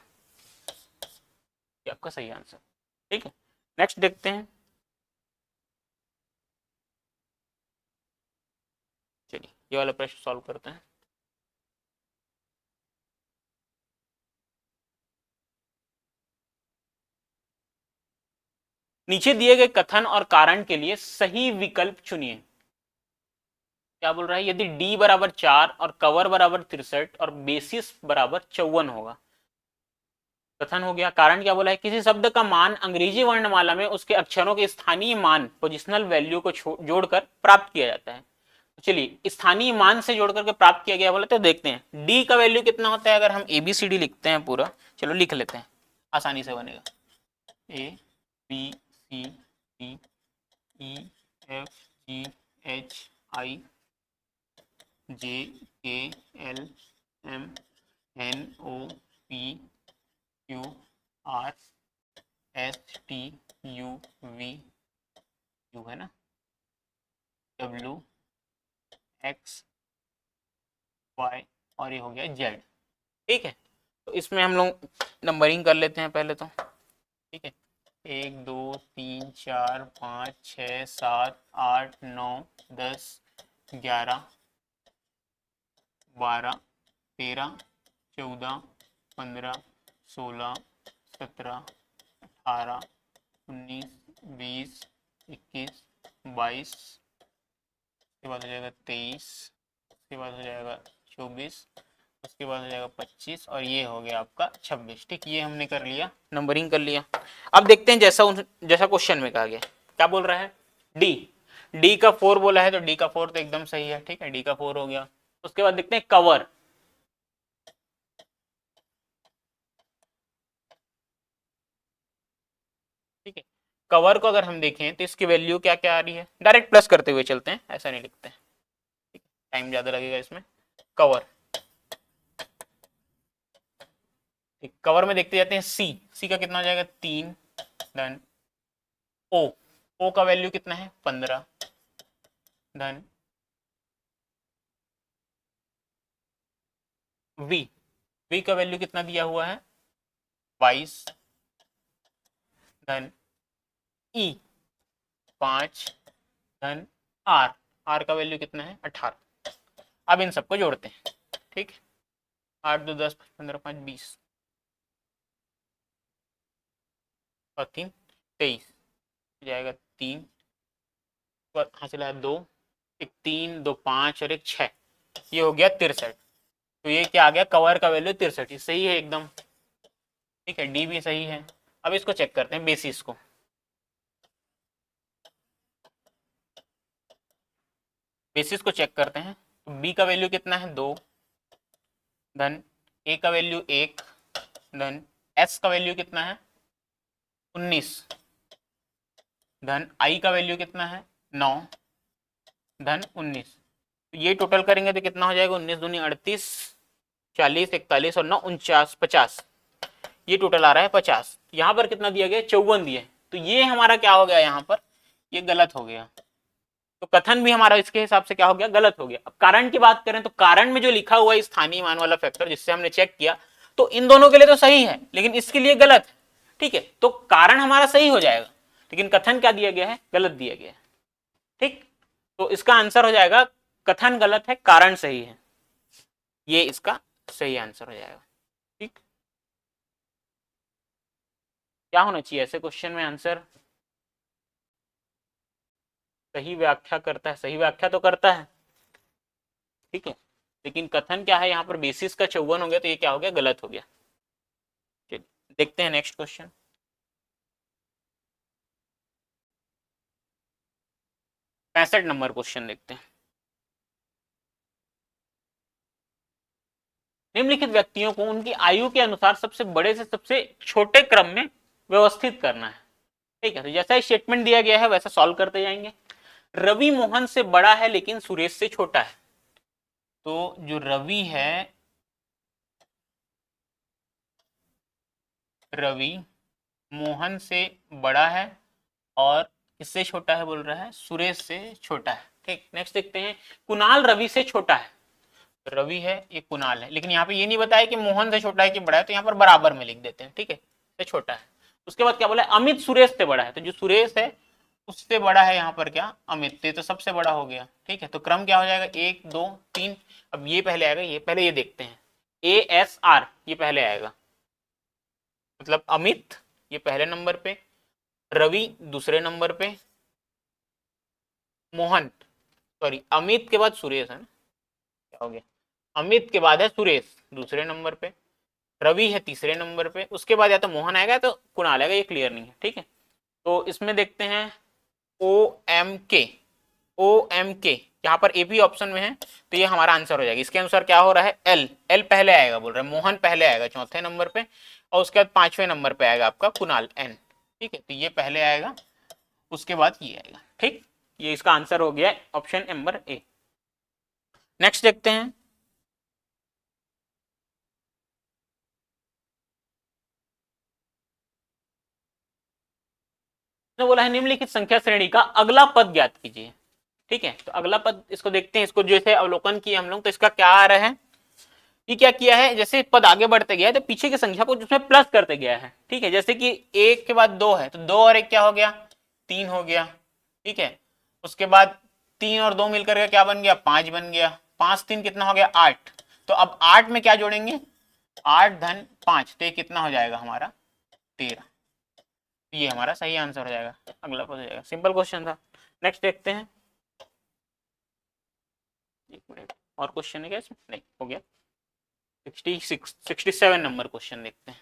ये आपका सही आंसर। ठीक है, नेक्स्ट देखते हैं। चलिए ये वाला प्रश्न सॉल्व करते हैं। नीचे दिए गए कथन और कारण के लिए सही विकल्प चुनिए। क्या बोल रहा है, यदि d बराबर 4 और कवर बराबर 63 और बेसिस बराबर 54 होगा। कथन हो गया, कारण क्या बोला है, किसी शब्द का मान अंग्रेजी वर्णमाला में उसके अक्षरों के स्थानीय मान पोजिशनल वैल्यू को जोड़कर प्राप्त किया जाता है। तो चलिए स्थानीय मान से जोड़ करके प्राप्त किया गया बोला, तो देखते हैं डी का वैल्यू कितना होता है। अगर हम ABCD लिखते हैं पूरा, चलो लिख लेते हैं, आसानी से बनेगा। ABCDEFGHIJKLMNOPQRSTUV है ना, WXY और ये हो गया Z। ठीक है, तो इसमें हम लोग नंबरिंग कर लेते हैं पहले तो। ठीक है, 1 2 3 4 5 6 7 8 9 10 11 12 13 14 15 16 17 18 19 20 21 22, उसके बाद हो जाएगा 23, उसके बाद हो जाएगा 24, उसके बाद हो जाएगा 25 और ये हो गया आपका 26। ठीक, ये हमने कर लिया, नंबरिंग कर लिया। अब देखते हैं जैसा क्वेश्चन में कहा गया, क्या बोल रहा है, डी का 4 बोला है, तो डी का 4 तो एकदम सही है। ठीक है, डी का 4 हो गया। उसके बाद देखते हैं कवर, ठीक है, कवर को अगर हम देखें तो इसकी वैल्यू क्या क्या आ रही है, डायरेक्ट प्लस करते हुए चलते हैं, ऐसा नहीं लिखते हैं, ठीक है, टाइम ज्यादा लगेगा इसमें। कवर, ठीक, कवर में देखते जाते हैं सी का कितना हो जाएगा 3, डन। ओ का वैल्यू कितना है 15, डन। वी का वैल्यू कितना दिया हुआ है 22, धन। ई 5, धन। आर का वैल्यू कितना है 18। अब इन सबको जोड़ते हैं। ठीक, 8 2 10 15 5 20 और 3 23 हो जाएगा 3, हासिल है 2, एक 3 2 5 और एक 6, ये हो गया 63। तो ये क्या आ गया, कवर का वैल्यू 63, सही है एकदम। ठीक है, डी भी सही है। अब इसको चेक करते हैं बेसिस को। बेसिस को चेक करते हैं। तो बी का वैल्यू कितना है 2, धन ए का वैल्यू 1, धन एस का वैल्यू कितना है 19, धन आई का वैल्यू कितना है 9, धन 19। तो ये टोटल करेंगे तो कितना हो जाएगा 19 दूनी 38, 40, 41 और 9 49, 50। ये टोटल आ रहा है 50। यहाँ पर कितना दिया गया 54 दिया। तो ये हमारा क्या हो गया यहाँ पर, ये गलत हो गया। तो कथन भी हमारा इसके हिसाब से क्या हो गया, गलत हो गया। अब कारण की बात करें तो कारण में जो लिखा हुआ है स्थानीय मान वाला फैक्टर जिससे हमने चेक किया, तो इन दोनों के लिए तो सही है लेकिन इसके लिए गलत है। ठीक है, तो कारण हमारा सही हो जाएगा लेकिन कथन क्या दिया गया है, गलत दिया गया है। ठीक, तो इसका आंसर हो जाएगा कथन गलत है, कारण सही है। ये इसका सही आंसर हो जाएगा। ठीक, क्या होना चाहिए ऐसे क्वेश्चन में आंसर, सही व्याख्या करता है, सही व्याख्या तो करता है। ठीक है, लेकिन कथन क्या है यहाँ पर बेसिस का 54 हो गया तो ये क्या हो गया, गलत हो गया। चलिए देखते हैं नेक्स्ट क्वेश्चन। पैंसठ नंबर क्वेश्चन देखते हैं। निम्नलिखित व्यक्तियों को उनकी आयु के अनुसार सबसे बड़े से सबसे छोटे क्रम में व्यवस्थित करना है। ठीक है, तो जैसा स्टेटमेंट दिया गया है वैसा सॉल्व करते जाएंगे। रवि मोहन से बड़ा है लेकिन सुरेश से छोटा है। तो जो रवि है, रवि मोहन से बड़ा है और किससे छोटा है बोल रहा है, सुरेश से छोटा है। ठीक, नेक्स्ट देखते हैं। कुणाल रवि से छोटा है। रवि है, ये कुणाल है, लेकिन यहाँ पे ये नहीं बताया कि मोहन से छोटा है कि बड़ा है, तो यहाँ पर बराबर में लिख देते हैं। ठीक है, से छोटा है। उसके बाद क्या बोला, अमित सुरेश से बड़ा है। तो जो सुरेश है उससे बड़ा है यहाँ पर क्या, अमित। तो सबसे बड़ा हो गया। ठीक है, तो क्रम क्या हो जाएगा 1 2 3। अब ये पहले आएगा, ये पहले ये देखते हैं, ASR ये पहले आएगा, मतलब अमित ये पहले नंबर पे, रवि दूसरे नंबर पे, मोहन सॉरी अमित के बाद सुरेश है ना, क्या हो गया, अमित के बाद है सुरेश दूसरे नंबर पे, रवि है तीसरे नंबर पे, उसके बाद या तो मोहन आएगा तो कुणाल आएगा, ये क्लियर नहीं है। ठीक है, तो इसमें देखते हैं OMK, OMK यहाँ पर AP ऑप्शन में है तो ये हमारा आंसर हो जाएगा। इसके अनुसार क्या हो रहा है, L पहले आएगा बोल रहे हैं, मोहन पहले आएगा चौथे नंबर पे, और उसके बाद पांचवें नंबर पे आएगा आपका कुणाल N। ठीक है, तो ये पहले आएगा, उसके बाद ये आएगा। ठीक, ये इसका आंसर हो गया ऑप्शन नंबर A। नेक्स्ट देखते हैं। तो बोला है निम्नलिखित संख्या श्रेणी का अगला पद ज्ञात कीजिए। ठीक है, तो अगला पद इसको देखते हैं, इसको जैसे अवलोकन किए हम लोग तो इसका क्या आ रहा है, ये क्या किया है, जैसे पद आगे बढ़ते गया है तो पीछे की संख्या को जिसमें प्लस करते गया है। ठीक है, जैसे कि 1 के बाद 2 है तो 2 और 1 क्या हो गया, 3 हो गया। ठीक है, उसके बाद 3 और 2 मिलकर के क्या बन गया, 5 बन गया। 5 3 कितना हो गया, 8। तो अब 8 में क्या जोड़ेंगे, 8 धन 5, तो ये कितना हो जाएगा हमारा 13। ये हमारा सही आंसर हो जाएगा, अगला पद हो जाएगा। सिंपल क्वेश्चन था। नेक्स्ट देखते हैं। एक मिनट, और क्वेश्चन है क्या इसमें, नहीं हो गया। 67 नंबर क्वेश्चन देखते हैं।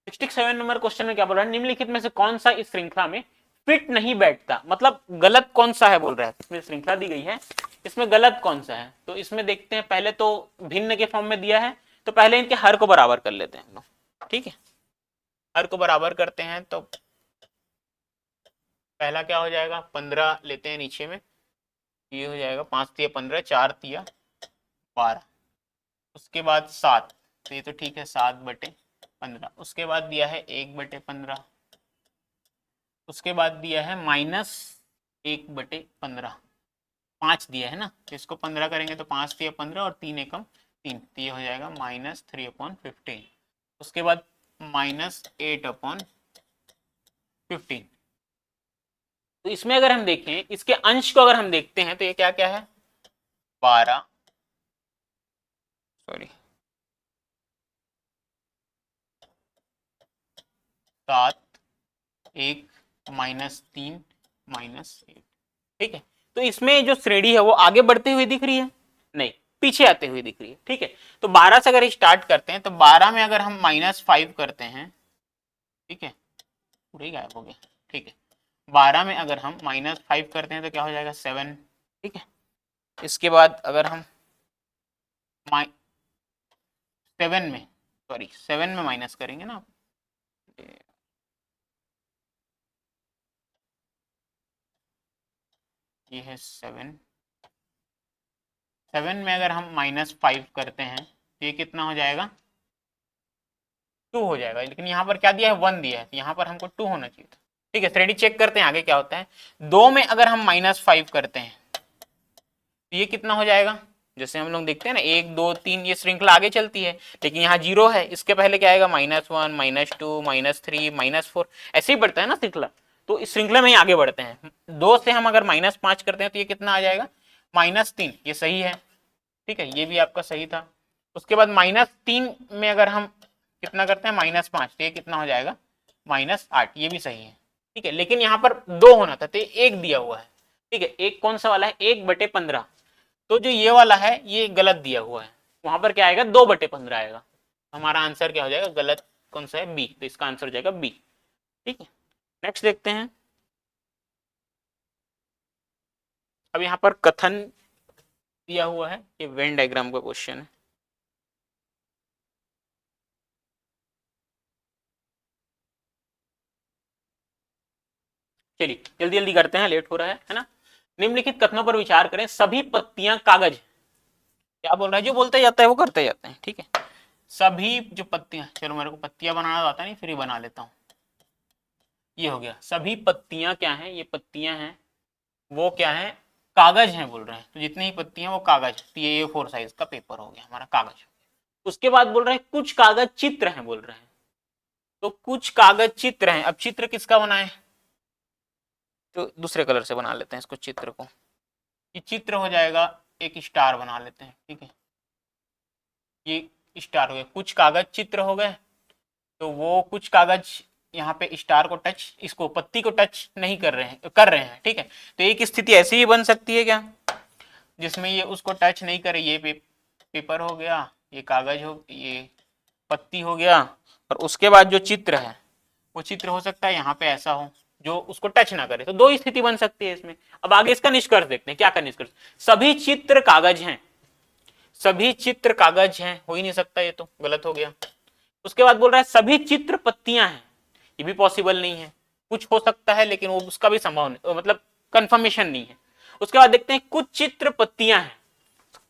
67 नंबर क्वेश्चन में क्या बोल रहा है, निम्नलिखित में से कौन सा इस श्रृंखला में फिट नहीं बैठता, मतलब गलत कौन सा है बोल रहा है। इसमें श्रृंखला दी गई है, इसमें गलत कौन सा है। तो इसमें देखते हैं, पहले तो भिन्न के फॉर्म में दिया है तो पहले इनके हर को बराबर कर लेते हैं हम लोग। ठीक है, हर को बराबर करते हैं तो पहला क्या हो जाएगा, 15 लेते हैं नीचे में, ये हो जाएगा 5 तिया 15, 4 तिया 12। उसके बाद 7, तो ये तो ठीक है 7/15। उसके बाद दिया है 1/15। उसके बाद दिया है -1/15, 5 दिया है ना, तो इसको 15 करेंगे तो 5 तिया 15 और 3 एकम 3, तो ये हो जाएगा -3/15। उसके बाद -8/15। तो इसमें अगर हम देखें, इसके अंश को अगर हम देखते हैं तो ये क्या क्या है, 12 सॉरी 7 1 -3 -8। ठीक है, तो इसमें जो श्रेणी है वो आगे बढ़ते हुए दिख रही है, नहीं पीछे आते हुए दिख रही है। ठीक है, तो 12 से अगर स्टार्ट करते हैं तो 12 में अगर हम -5 करते हैं, ठीक है, पूरा ही गायब हो गया। ठीक है, 12 में अगर हम -5 करते हैं तो क्या हो जाएगा 7। ठीक है, इसके बाद अगर हम 7 में, सॉरी 7 में माइनस करेंगे ना, ये है 7, 7 में अगर हम -5 करते हैं तो ये कितना हो जाएगा 2 हो जाएगा, लेकिन यहाँ पर क्या दिया है 1 दिया है, तो यहाँ पर हमको 2 होना चाहिए था। ठीक है, थ्रेडी चेक करते हैं आगे क्या होता है। 2 में अगर हम -5 करते हैं तो ये कितना हो जाएगा, जैसे हम लोग देखते हैं ना 1 2 3 ये श्रृंखला आगे चलती है, लेकिन यहाँ 0 है, इसके पहले क्या आएगा -1 -2 -3 -4, ऐसे ही बढ़ता है ना श्रृंखला। तो इस श्रृंखला में ही आगे बढ़ते हैं। 2 से हम अगर -5 करते हैं तो ये कितना आ जाएगा -3, ये सही है। ठीक है, ये भी आपका सही था। उसके बाद -3 में अगर हम कितना करते हैं -5, तो ये कितना हो जाएगा -8, ये भी सही है। ठीक है, लेकिन यहाँ पर 2 होना था तो 1 दिया हुआ है। ठीक है, 1 कौन सा वाला है 1/15, तो जो ये वाला है ये गलत दिया हुआ है, वहां पर क्या आएगा 2/15 आएगा। हमारा आंसर क्या हो जाएगा, गलत कौन सा है बी, तो इसका आंसर हो जाएगा बी। ठीक है, नेक्स्ट देखते हैं। अब यहाँ पर कथन दिया हुआ है, ये वेन डायग्राम का क्वेश्चन है। चलिए जल्दी जल्दी करते हैं, लेट हो रहा है ना। निम्नलिखित कथनों पर विचार करें, सभी पत्तियां कागज, क्या बोल रहा है, जो बोलते जाता है वो करते जाते हैं। ठीक है, सभी जो पत्तियां, चलो मेरे को पत्तियां बनाना आता नहीं, फिर ही बना लेता हूं। ये हो गया, सभी पत्तियां क्या हैं, ये पत्तियां हैं वो क्या है कागज हैं बोल रहे हैं, तो जितनी ही पत्तियां वो कागज, तो ये A4 साइज का पेपर हो गया हमारा कागज। उसके बाद बोल रहे हैं कुछ कागज चित्र हैं बोल रहे हैं, तो कुछ कागज चित्र हैं। अब चित्र किसका बनाए, तो दूसरे कलर से बना लेते हैं इसको चित्र को, ये चित्र हो जाएगा, एक स्टार बना लेते हैं। ठीक है, ये स्टार हो गया, कुछ कागज चित्र हो गए, तो वो कुछ कागज यहाँ पे स्टार को टच, इसको पत्ती को टच नहीं कर रहे हैं। ठीक है, तो एक स्थिति ऐसी भी बन सकती है क्या, जिसमें ये उसको टच नहीं करे, ये पेपर हो गया, ये कागज हो, ये पत्ती हो गया, और उसके बाद जो चित्र है वो चित्र हो सकता है यहाँ पे ऐसा हो जो उसको टच ना करे, तो दो स्थिति बन सकती है इसमें। अब आगे इसका निष्कर्ष देखते हैं, क्या का निष्कर्ष, सभी चित्र कागज हैं, सभी चित्र कागज हैं, हो ही नहीं सकता, ये तो गलत हो गया। उसके बाद बोल रहा है सभी चित्र पत्तियां हैं, ये भी पॉसिबल नहीं है, कुछ हो सकता है लेकिन वो उसका भी संभव मतलब कंफर्मेशन नहीं है। उसके बाद देखते हैं कुछ चित्र पत्तियां हैं,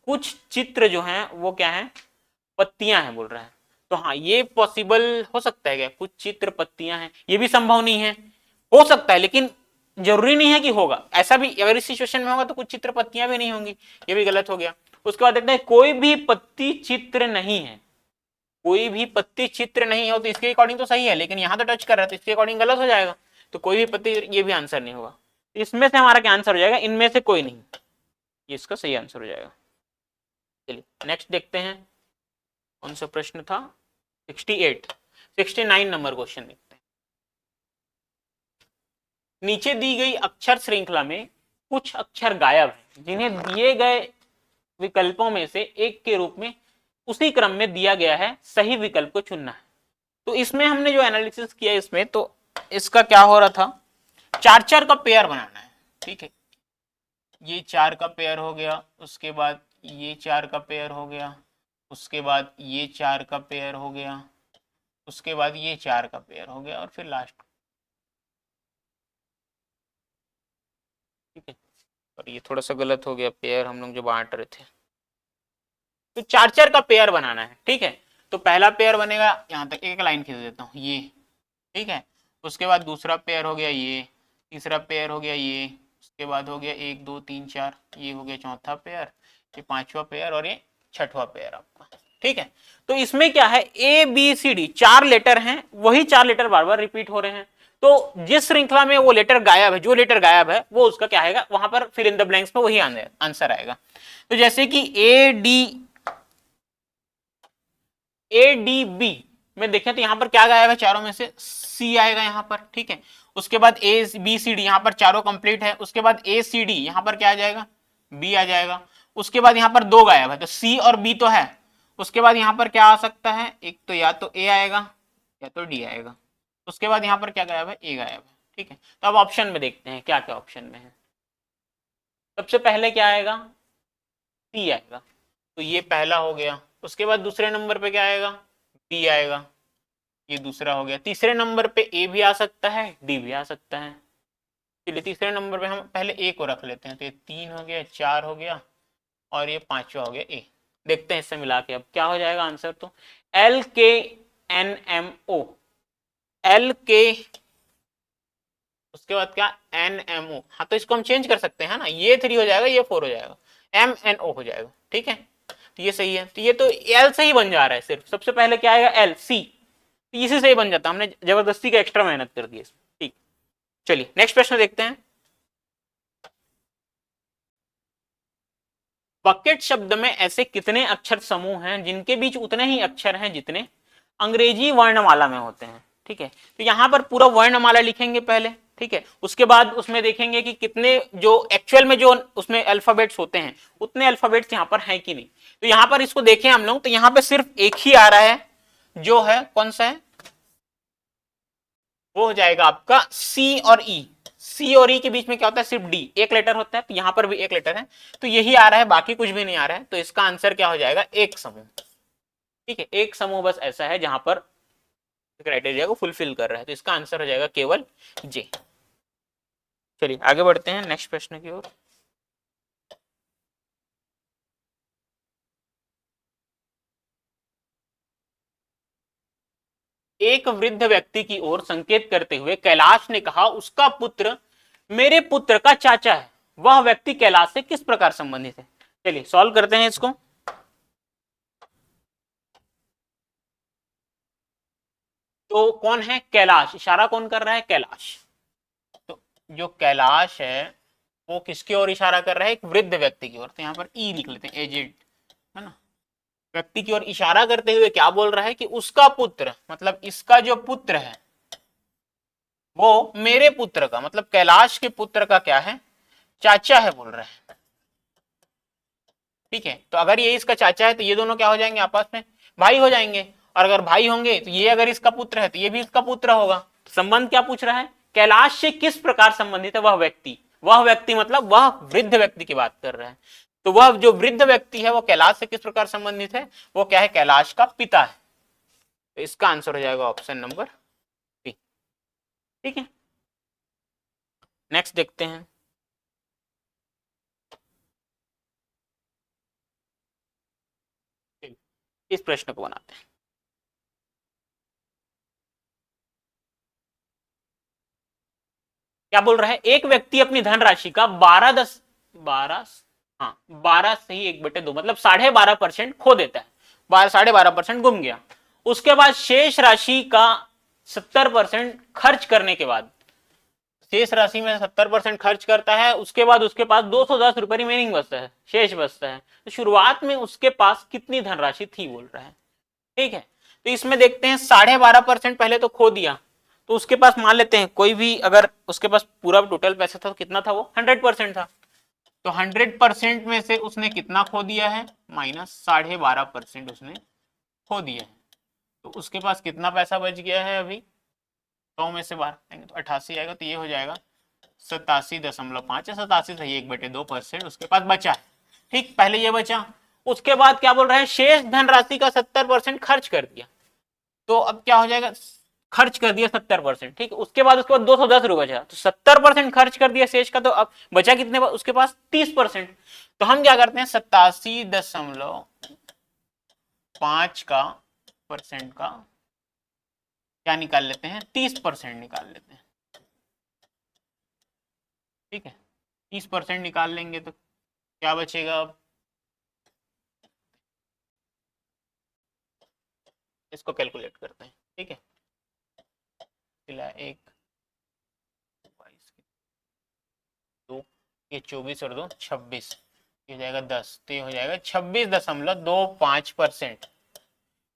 कुछ चित्र जो हैं वो क्या है पत्तियां हैं बोल रहा है, तो हाँ ये पॉसिबल हो सकता है क्या, कुछ चित्र पत्तियां हैं, ये भी संभव नहीं है, हो सकता है लेकिन जरूरी नहीं है कि होगा, ऐसा भी अगर इस सिचुएशन में होगा तो कुछ चित्र पत्तियां भी नहीं होंगी, ये भी गलत हो गया। उसके बाद देखते हैं कोई भी पत्ती चित्र नहीं है, कोई भी पत्ती चित्र नहीं हो, तो इसके अकॉर्डिंग तो सही है, लेकिन यहां तो टच कर रहा है तो इसके अकॉर्डिंग गलत हो जाएगा, तो कोई भी पत्ती, ये भी आंसर नहीं होगा। इसमें से हमारा क्या आंसर हो जाएगा, इनमें से कोई नहीं, ये इसका सही आंसर हो जाएगा। चलिए नेक्स्ट देखते हैं, कौन सा प्रश्न था 69 नंबर क्वेश्चन देखते हैं। नीचे दी गई अक्षर श्रृंखला में कुछ अक्षर गायब हैं, जिन्हें दिए गए विकल्पों में से एक के रूप में उसी क्रम में दिया गया है, सही विकल्प को चुनना है। तो इसमें हमने जो एनालिसिस किया इसमें, तो इसका क्या हो रहा था, 4 का पेयर बनाना है। ठीक है, ये 4 का पेयर हो गया, उसके बाद ये 4 का पेयर हो गया, उसके बाद ये 4 का पेयर हो गया, उसके बाद ये 4 का पेयर हो गया, और फिर लास्ट। ठीक है, और ये थोड़ा सा गलत हो गया, पेयर हम लोग जो बांट रहे थे, तो 4 का पेयर बनाना है। ठीक है, तो पहला पेयर बनेगा, यहाँ तक एक लाइन खींच देता हूँ ये। ठीक है, उसके बाद दूसरा पेयर हो गया ये, तीसरा पेयर हो गया ये, उसके बाद हो गया 1 2 3 4, ये हो गया चौथा पेयर, ये पांचवा पेयर, और ये छठवां पेयर आपका। ठीक है, तो इसमें क्या है ABCD 4 लेटर हैं, वही 4 लेटर बार बार रिपीट हो रहे हैं, तो जिस श्रृंखला में वो लेटर गायब है, जो लेटर गायब है वो उसका क्या आएगा, वहां पर फिर इन द ब्लैंक्स में वही आंसर आएगा। तो जैसे कि ADB में देखें तो यहाँ पर क्या गायब है, चारों में से C आएगा यहाँ पर। ठीक है, उसके बाद ABCD यहाँ पर चारों कंप्लीट है, उसके बाद ACD यहाँ पर क्या आ जाएगा, B आ जाएगा। उसके बाद यहाँ पर 2 गायब है, तो C और B तो है। उसके बाद यहाँ पर क्या आ सकता है, एक तो या तो A आएगा या तो D आएगा। उसके बाद यहाँ पर क्या गायब है, ए गायब है। ठीक है, तो अब ऑप्शन में देखते हैं क्या क्या ऑप्शन में है। सबसे पहले क्या आएगा, सी आएगा, तो ये पहला हो गया। उसके बाद दूसरे नंबर पे क्या आएगा, बी आएगा, ये दूसरा हो गया। तीसरे नंबर पे ए भी आ सकता है, डी भी आ सकता है। चलिए तीसरे नंबर पे हम पहले ए को रख लेते हैं, तो ये 3 हो गया, 4 हो गया, और ये 5वां हो गया ए। देखते हैं इससे मिला के अब क्या हो जाएगा आंसर। तो LKNMO, LK, उसके बाद क्या, NMO। हाँ तो इसको हम चेंज कर सकते हैं ना, ये 3 हो जाएगा, ये 4 हो जाएगा, MNO हो जाएगा। ठीक है, तो ये सही है। तो ये तो L से ही बन जा रहा है, सिर्फ सबसे पहले क्या आएगा, L, C, तो इसी से ही बन जाता। हमने जबरदस्ती का एक्स्ट्रा मेहनत कर दी इसमें। ठीक, चलिए नेक्स्ट प्रश्न देखते हैं। बकेट शब्द में ऐसे कितने अक्षर समूह हैं जिनके बीच उतने ही अक्षर हैं जितने अंग्रेजी वर्णमाला में होते हैं। ठीक है, तो यहां पर पूरा वर्णमाला लिखेंगे पहले। ठीक है, उसके बाद उसमें देखेंगे कि कितने जो एक्चुअल में जो उसमें अल्फाबेट्स होते हैं उतने अल्फाबेट्स यहां पर हैं कि नहीं। तो यहां पर इसको देखें हम लोग, तो यहां पर सिर्फ एक ही आ रहा है, जो है कौन सा है, वो हो जाएगा आपका सी और ई। सी और ई के बीच में क्या होता है, सिर्फ डी, एक लेटर होता है, तो यहां पर भी एक लेटर है, तो यही आ रहा है, बाकी कुछ भी नहीं आ रहा है। तो इसका आंसर क्या हो जाएगा, एक समूह। ठीक है, एक समूह बस ऐसा है जहां पर क्राइटेरिया को फुलफिल कर रहा है, तो इसका आंसर हो जाएगा केवल जे। चलिए आगे बढ़ते हैं नेक्स्ट प्रश्न की ओर। एक वृद्ध व्यक्ति की ओर संकेत करते हुए कैलाश ने कहा, उसका पुत्र मेरे पुत्र का चाचा है। वह व्यक्ति कैलाश से किस प्रकार संबंधित है। चलिए सॉल्व करते हैं इसको। तो कौन है कैलाश, इशारा कौन कर रहा है, कैलाश। तो जो कैलाश है वो किसकी ओर इशारा कर रहा है, एक वृद्ध व्यक्ति की ओर। तो यहाँ पर ई लिख लेते हैं, एजेड, है ना। व्यक्ति की ओर इशारा करते हुए क्या बोल रहा है कि उसका पुत्र, मतलब इसका जो पुत्र है वो मेरे पुत्र का, मतलब कैलाश के पुत्र का क्या है, चाचा है बोल रहा है। ठीक है, तो अगर ये इसका चाचा है तो ये दोनों क्या हो जाएंगे, आपस में भाई हो जाएंगे। और अगर भाई होंगे तो ये अगर इसका पुत्र है तो ये भी इसका पुत्र होगा। तो संबंध क्या पूछ रहा है, कैलाश से किस प्रकार संबंधित है वह व्यक्ति। वह व्यक्ति मतलब वह वृद्ध व्यक्ति की बात कर रहा है। तो वह जो वृद्ध व्यक्ति है वो कैलाश से किस प्रकार संबंधित है, वो क्या है, कैलाश का पिता है। तो इसका आंसर हो जाएगा ऑप्शन नंबर बी। ठीक है, नेक्स्ट देखते हैं। इस प्रश्न को बनाते हैं। क्या बोल रहा है, एक व्यक्ति अपनी धनराशि का 12 हाँ 12 से ही 1/2 मतलब 12.5% खो देता है, 12.5% गुम गया। उसके बाद शेष राशि का 70% खर्च करने के बाद, शेष राशि में 70% खर्च करता है, उसके बाद उसके पास 210 रुपए रिमेनिंग बचता है, शेष बचता है। तो शुरुआत में उसके पास कितनी धनराशि थी बोल रहा है। ठीक है, तो इसमें देखते हैं 12.5% पहले तो खो दिया, तो उसके पास मान लेते हैं कोई भी, अगर उसके पास पूरा टोटल पैसा था तो कितना था, वो 100% था। तो 100% में से उसने कितना खो दिया है, -12.5% उसने खो दिया है। तो उसके पास कितना पैसा बच गया है अभी, 100 में से 12 आएंगे तो 88 आएगा, तो ये हो जाएगा 87.5, 87 सही 1/2% उसके पास बचा है। ठीक, पहले ये बचा। उसके बाद क्या बोल रहा है, शेष धनराशि का 70% खर्च कर दिया। तो अब क्या हो जाएगा, खर्च कर दिया 70%। ठीक, उसके बाद 210 रुपए बचा, तो 70% खर्च कर दिया शेष का, तो अब बचा कितने उसके पास 30%। तो हम क्या करते हैं, 87.5 का परसेंट का क्या निकाल लेते हैं, 30% निकाल लेते हैं। ठीक है, 30% निकाल लेंगे तो क्या बचेगा, अब इसको कैलकुलेट करते हैं। ठीक है, एक 2, ये 24 और 2 26, ये जाएगा 10, तो ये हो जाएगा 26.25%।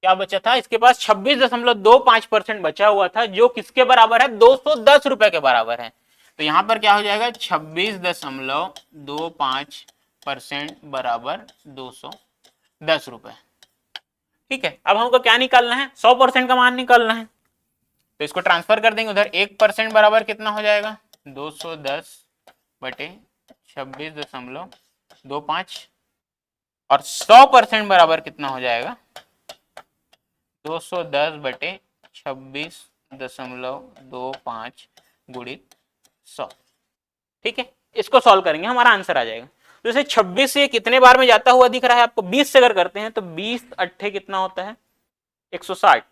क्या बचा था इसके पास, 26.25% बचा हुआ था, जो किसके बराबर है, 210 रुपए के बराबर है। तो यहां पर क्या हो जाएगा, 26.25% बराबर 210 रुपए। ठीक है, अब हमको क्या निकालना है, 100% का मान निकालना है। तो इसको ट्रांसफर कर देंगे उधर। 1% बराबर कितना हो जाएगा, 210/26.25 और 100% बराबर कितना हो जाएगा, 210/26.25 गुणित 100। ठीक है, इसको सॉल्व करेंगे हमारा आंसर आ जाएगा। तो जैसे 26 से कितने बार में जाता हुआ दिख रहा है आपको, 20 से अगर करते हैं तो 20 अट्ठे कितना होता है 160,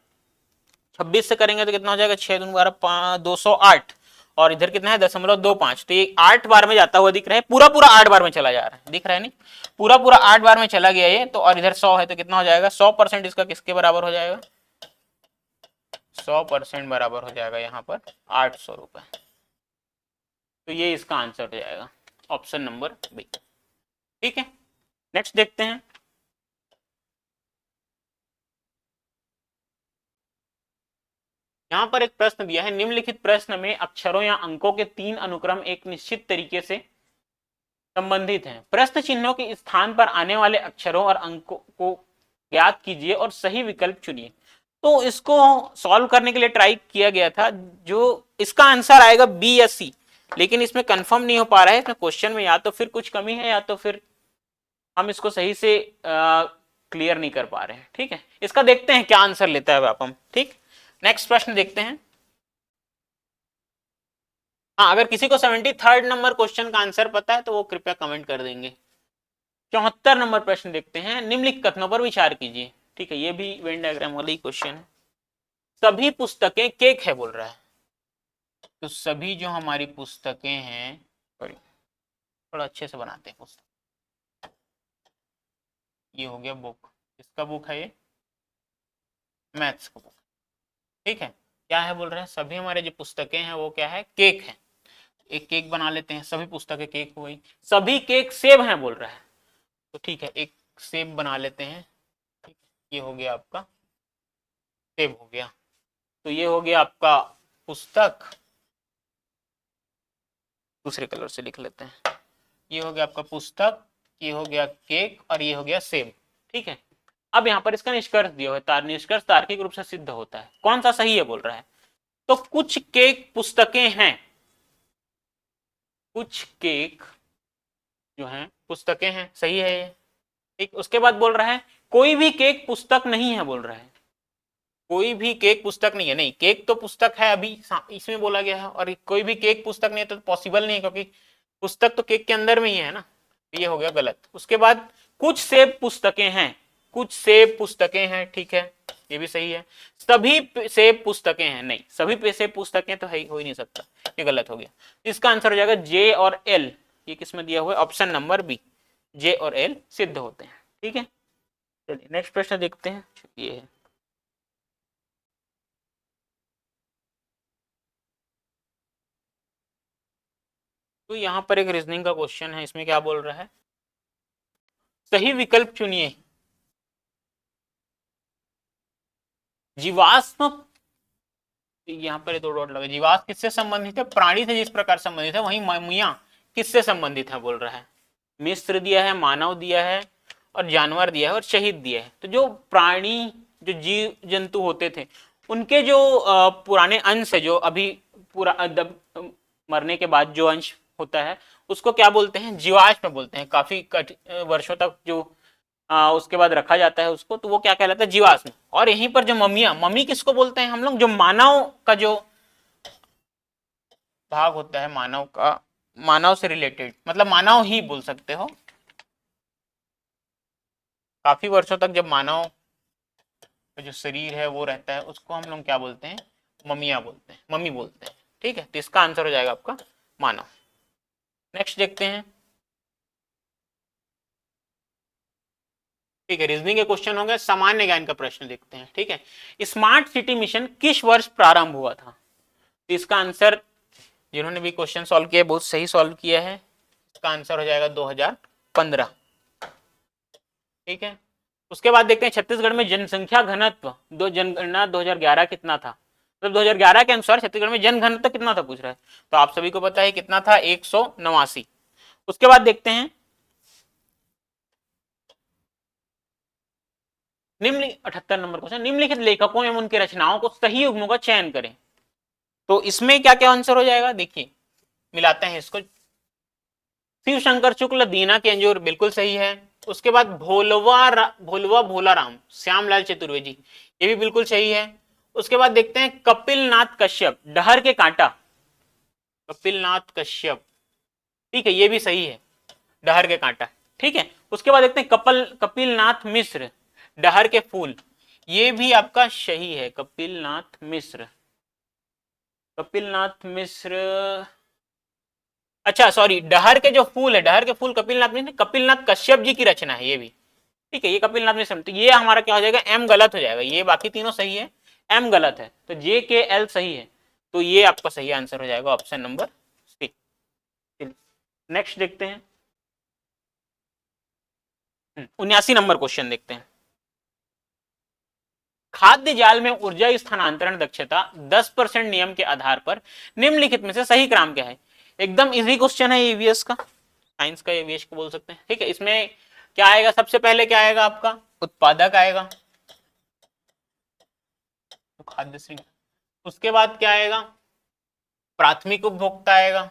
26 से करेंगे तो कितना हो जाएगा 6 दूनी 12 208 और इधर कितना है 0.25, तो ये 8 बार में जाता हुआ दिख रहा है, पूरा पूरा 8 बार में चला जा रहा है, दिख रहा है नहीं, पूरा पूरा 8 बार में चला गया ये तो। और इधर 100 है तो कितना हो जाएगा 100% इसका किसके बराबर हो जाएगा, 100% बराबर हो जाएगा यहाँ पर 800 रुपए। तो ये इसका आंसर हो जाएगा ऑप्शन नंबर बी। ठीक है, नेक्स्ट देखते हैं। यहां पर एक प्रश्न दिया है, निम्नलिखित प्रश्न में अक्षरों या अंकों के 3 अनुक्रम एक निश्चित तरीके से संबंधित हैं। प्रश्न चिन्हों के स्थान पर आने वाले अक्षरों और अंकों को ज्ञात कीजिए और सही विकल्प चुनिए। तो इसको सॉल्व करने के लिए ट्राई किया गया था, जो इसका आंसर आएगा बी या सी, लेकिन इसमें कंफर्म नहीं हो पा रहा है इसमें क्वेश्चन में, या तो फिर कुछ कमी है या तो फिर हम इसको सही से क्लियर नहीं कर पा रहे हैं। ठीक है, इसका देखते हैं क्या आंसर लेता है आप हम। ठीक, नेक्स्ट प्रश्न देखते हैं। हाँ, अगर किसी को 73rd नंबर क्वेश्चन का आंसर पता है तो वो कृपया कमेंट कर देंगे। 74 नंबर प्रश्न देखते हैं, निम्नलिखित कथनों पर विचार कीजिए। ठीक है, ये भी वेन डायग्राम वाला ही क्वेश्चन है। सभी पुस्तकें केक है बोल रहा है, तो सभी जो हमारी पुस्तकें हैं, थोड़ा अच्छे से बनाते हैं पुस्तक, ये हो गया बुक, किसका बुक है ये, मैथ्स का बुक। ठीक है, क्या है बोल रहे हैं, सभी हमारे जो पुस्तकें हैं वो क्या है, केक है। एक केक बना लेते हैं, सभी पुस्तकें केक हो गई। सभी केक सेब हैं बोल रहा है, तो ठीक है एक सेब बना लेते हैं। ठीक है, ये हो गया आपका सेब हो गया, तो ये हो गया आपका पुस्तक, दूसरे कलर से लिख लेते हैं, ये हो गया आपका पुस्तक, ये हो गया केक और ये हो गया सेब। ठीक है, अब यहाँ पर इसका निष्कर्ष दिया हुआ है, निष्कर्ष तार्किक रूप से सिद्ध होता है, कौन सा सही है बोल रहा है, तो कुछ केक पुस्तकें हैं, कुछ केक जो हैं पुस्तकें हैं, सही है ये। ठीक, उसके बाद बोल रहा है कोई भी केक पुस्तक नहीं है बोल रहा है, कोई भी केक पुस्तक नहीं है, नहीं केक तो पुस्तक है अभी इसमें बोला गया है, और कोई भी केक पुस्तक नहीं है तो पॉसिबल नहीं है, क्योंकि पुस्तक तो केक के अंदर में ही है ना, ये हो गया गलत। उसके बाद कुछ सेब पुस्तकें हैं, कुछ सेब पुस्तकें हैं, ठीक है ये भी सही है। सभी सेब पुस्तकें हैं, नहीं सभी सेब पुस्तकें तो है हो ही नहीं सकता, ये गलत हो गया। इसका आंसर हो जाएगा जे और एल, ये किसमें दिया हुआ है, ऑप्शन नंबर बी, जे और एल सिद्ध होते हैं। ठीक है, चलिए नेक्स्ट प्रश्न देखते हैं, ये है तो यहाँ पर एक रीजनिंग का क्वेश्चन है, इसमें क्या बोल रहा है, सही विकल्प चुनिए। जीवाश्म, यहाँ पर दो डॉट लगे, जीवाश्म किससे संबंधित है, प्राणी से जिस प्रकार संबंधित है, वहीं ममिया किससे संबंधित है बोल रहा है। मिस्र दिया है, मानव दिया है और जानवर दिया है और शहीद दिया है। तो जो प्राणी जो जीव जंतु होते थे उनके जो पुराने अंश है, जो अभी पूरा मरने के बाद जो अंश होता है उसको क्या बोलते हैं, जीवाश्म बोलते हैं। काफी वर्षों तक जो उसके बाद रखा जाता है उसको, तो वो क्या कहलाता है, जीवाश्म। और यहीं पर जो ममिया, मम्मी किसको बोलते हैं हम लोग, जो मानव का जो भाग होता है, मानव का, मानव से रिलेटेड, मतलब मानव ही बोल सकते हो। काफी वर्षों तक जब मानव का जो शरीर है वो रहता है उसको हम लोग क्या बोलते हैं, ममिया बोलते हैं, मम्मी बोलते हैं। ठीक है, तो इसका आंसर हो जाएगा आपका मानव। नेक्स्ट देखते हैं। ठीक है, रीजनिंग के क्वेश्चन हो गए, सामान्य ज्ञान का प्रश्न देखते हैं। ठीक है, स्मार्ट सिटी मिशन किस वर्ष प्रारंभ हुआ था, तो इसका आंसर जिन्होंने भी क्वेश्चन सॉल्व किया बहुत सही सॉल्व किया है, इसका आंसर हो जाएगा 2015। ठीक है, उसके बाद देखते हैं छत्तीसगढ़ में जनसंख्या घनत्व दो जनगणना 2011 कितना था, मतलब 2011 के अनुसार छत्तीसगढ़ में जनघनत्व कितना था पूछ रहा है, तो आप सभी को पता है कितना था, 189। उसके बाद देखते हैं निम्नलिखित 78 नंबर क्वेश्चन, निम्नलिखित लेखकों एवं उनकी रचनाओं को सही युग्मों का चयन करें। तो इसमें क्या क्या आंसर हो जाएगा, देखिए मिलाते हैं इसको। शिव शंकर शुक्ल दीना के अंजूर बिल्कुल सही है। उसके बाद भोलवा भोला राम श्यामलाल चतुर्वेदी, ये भी बिल्कुल सही है। उसके बाद देखते हैं कपिल नाथ कश्यप डहर के कांटा, कपिल नाथ कश्यप, ठीक है ये भी सही है, डहर के कांटा, ठीक है। उसके बाद देखते हैं कपिल नाथ मिश्र डहर के फूल, ये भी आपका सही है, कपिल नाथ मिश्र, कपिल नाथ मिश्र, अच्छा सॉरी, डहर के जो फूल है, डहर के फूल कपिलनाथ मिश्र, कपिलनाथ कश्यप जी की रचना है ये भी, ठीक है, ये कपिलनाथ मिश्र, तो ये हमारा क्या हो जाएगा, एम गलत हो जाएगा, ये बाकी तीनों सही है, एम गलत है, तो जे के एल सही है, तो ये आपका सही आंसर हो जाएगा ऑप्शन नंबर सी। नेक्स्ट देखते हैं 79 नंबर क्वेश्चन देखते हैं। खाद्य जाल में ऊर्जा स्थानांतरण दक्षता 10% नियम के आधार पर निम्नलिखित में से सही क्रम क्या है। एकदम इजी क्वेश्चन है ईवीएस का, साइंस का ईवीएस को बोल सकते हैं, ठीक है। इसमें क्या आएगा, सबसे पहले क्या आएगा आपका, उत्पादक आएगा, तो खाद्य श्रृंखला, उसके बाद क्या आएगा, प्राथमिक उपभोक्ता आएगा,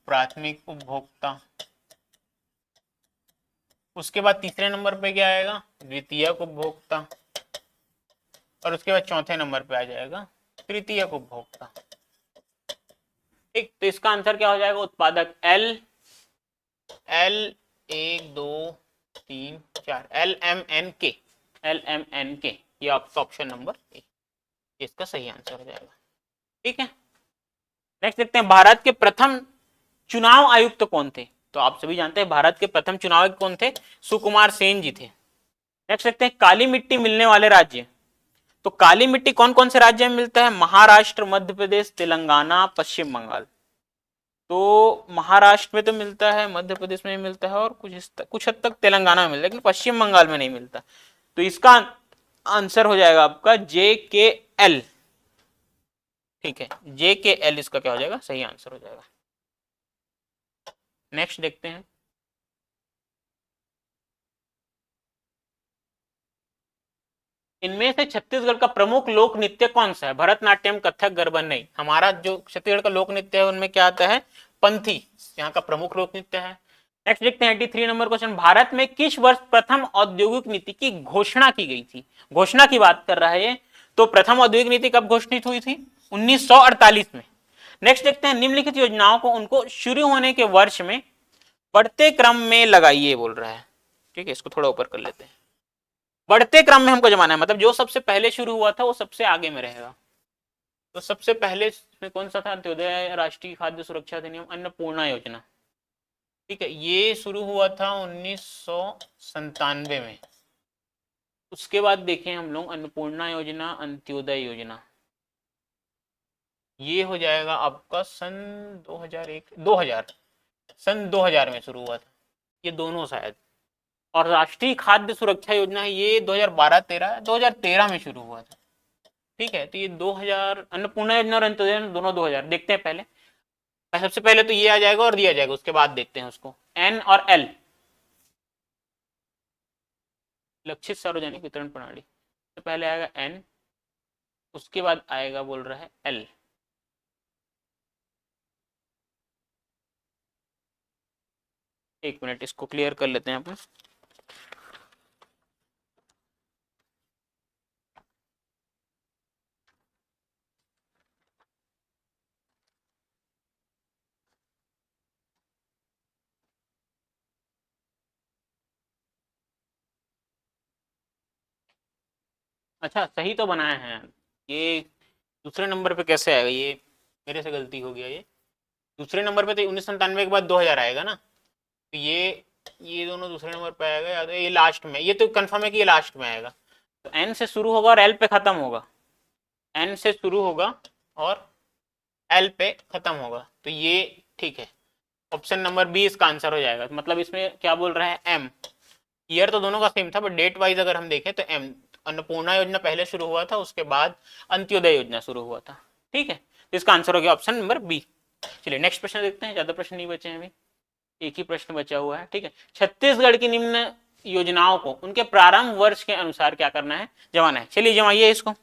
प्राथमिक उपभोक्ता, उसके बाद तीसरे नंबर पे क्या आएगा, द्वितीयक उपभोक्ता, और उसके बाद चौथे नंबर पे आ जाएगा तृतीयक उपभोक्ता, ठीक। तो इसका आंसर क्या हो जाएगा, उत्पादक एल, एल 1 2 3 4, LMNK, LMNK, ये आपका ऑप्शन नंबर ए, इसका सही आंसर हो जाएगा, ठीक है। नेक्स्ट देखते हैं भारत के प्रथम चुनाव आयुक्त कौन थे, तो आप सभी जानते हैं भारत के प्रथम चुनाव आयुक्त कौन थे, सुकुमार सेन जी थे। नेक्स्ट देखते हैं काली मिट्टी मिलने वाले राज्य, तो काली मिट्टी कौन कौन से राज्य में मिलता है, महाराष्ट्र, मध्य प्रदेश, तेलंगाना, पश्चिम बंगाल, तो महाराष्ट्र में तो मिलता है, मध्य प्रदेश में भी मिलता है, और कुछ हद तक तेलंगाना में मिलता है, लेकिन पश्चिम बंगाल में नहीं मिलता, तो इसका आंसर हो जाएगा आपका जे के एल, ठीक है, जे के एल इसका क्या हो जाएगा, सही आंसर हो जाएगा। नेक्स्ट देखते हैं इनमें से छत्तीसगढ़ का प्रमुख लोक नृत्य कौन सा है, भरतनाट्यम, कथक, गरबा, नहीं, हमारा जो छत्तीसगढ़ का लोक नृत्य है उनमें क्या आता है, पंथी, यहाँ का प्रमुख लोक नृत्य है। नेक्स्ट देखते हैं 83 नंबर क्वेश्चन, भारत में किस वर्ष प्रथम औद्योगिक नीति की घोषणा की गई थी, घोषणा की बात कर रहा है ये, तो प्रथम औद्योगिक नीति कब घोषित हुई थी, 1948 में। नेक्स्ट देखते हैं निम्नलिखित योजनाओं को उनको शुरू होने के वर्ष में बढ़ते क्रम में लगाइए बोल रहा है, ठीक है, इसको थोड़ा ऊपर कर लेते हैं, बढ़ते क्रम में हमको जमाना है, मतलब जो सबसे पहले शुरू हुआ था वो सबसे आगे में रहेगा, तो सबसे पहले में कौन सा था, अंत्योदय राष्ट्रीय खाद्य सुरक्षा अधिनियम, अन्नपूर्णा योजना, ठीक है, ये शुरू हुआ था 1997 में। उसके बाद देखें हम लोग अन्नपूर्णा योजना, अंत्योदय योजना, ये हो जाएगा आपका सन 2001 सन 2000 में शुरू हुआ था, ये दोनों शायद, और राष्ट्रीय खाद्य सुरक्षा योजना है ये 2013 में शुरू हुआ था, ठीक है, तो ये 2000, अन्नपूर्णा योजना और अंत्योदय दोनों 2000, देखते हैं पहले, सबसे पहले तो ये आ जाएगा और दिया जाएगा, उसके बाद देखते हैं उसको, एन और एल, लक्षित सार्वजनिक वितरण प्रणाली, तो पहले आएगा एन, उसके बाद आएगा बोल रहा है एल, एक मिनट इसको क्लियर कर लेते हैं अपन। अच्छा सही तो बनाए हैं, ये दूसरे नंबर पे कैसे आएगा, ये मेरे से गलती हो गया, ये दूसरे नंबर पे तो 1997 के बाद 2000 आएगा ना, तो ये दोनों दूसरे नंबर पे आएगा, या तो ये लास्ट में, ये तो कंफर्म है कि ये लास्ट में आएगा, तो एन से शुरू होगा और एल पे खत्म होगा, एन से शुरू होगा और एल पे खत्म होगा, तो ये ठीक है, ऑप्शन नंबर बी इसका आंसर हो जाएगा, मतलब इसमें क्या बोल रहा है, एम, ईयर तो दोनों का सेम था, बट डेट वाइज अगर हम देखें तो एम, अन्नपूर्णा योजना पहले शुरू हुआ था, उसके बाद अंत्योदय योजना शुरू हुआ था, ठीक है, तो इसका आंसर हो गया ऑप्शन नंबर बी। चलिए नेक्स्ट प्रश्न देखते हैं, ज्यादा प्रश्न नहीं बचे हैं अभी, एक ही प्रश्न बचा हुआ है, ठीक है। छत्तीसगढ़ की निम्न योजनाओं को उनके प्रारंभ वर्ष के अनुसार क्या करना है, जमाना है, चलिए जमाइए इसको।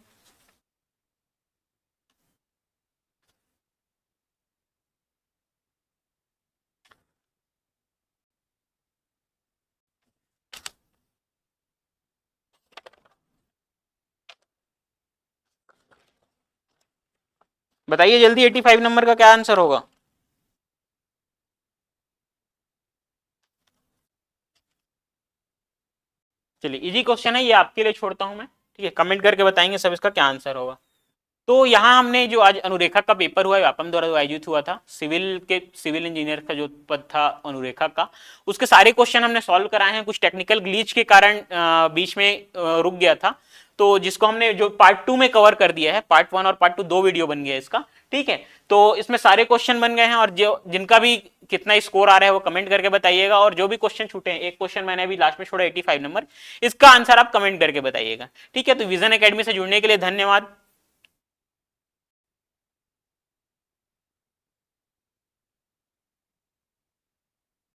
बताइए जल्दी, 85 नंबर का क्या आंसर होगा? चलिए इजी क्वेश्चन है ये, आपके लिए छोड़ता हूं मैं, ठीक है, कमेंट करके बताएंगे सब इसका क्या आंसर होगा। तो यहाँ हमने जो आज अनुरेखा का पेपर हुआ है, व्यापम द्वारा जो आयोजित हुआ था, सिविल इंजीनियर का जो पद था अनुरेखा का, उसके सारे क्वेश्चन हमने सॉल्व कराए हैं। कुछ टेक्निकल ग्लिच के कारण बीच में रुक गया था, तो जिसको हमने जो पार्ट 2 में कवर कर दिया है। पार्ट 1 और पार्ट 2 दो वीडियो बन गया इसका, ठीक है। तो इसमें सारे क्वेश्चन बन गए हैं, और जो जिनका भी कितना स्कोर आ रहा है वो कमेंट करके बताइएगा, और जो भी क्वेश्चन छूटे हैं, एक क्वेश्चन मैंने अभी लास्ट में छोड़ा 85 नंबर, इसका आंसर आप कमेंट करके बताइएगा, ठीक है। तो विजन एकेडमी से जुड़ने के लिए धन्यवाद।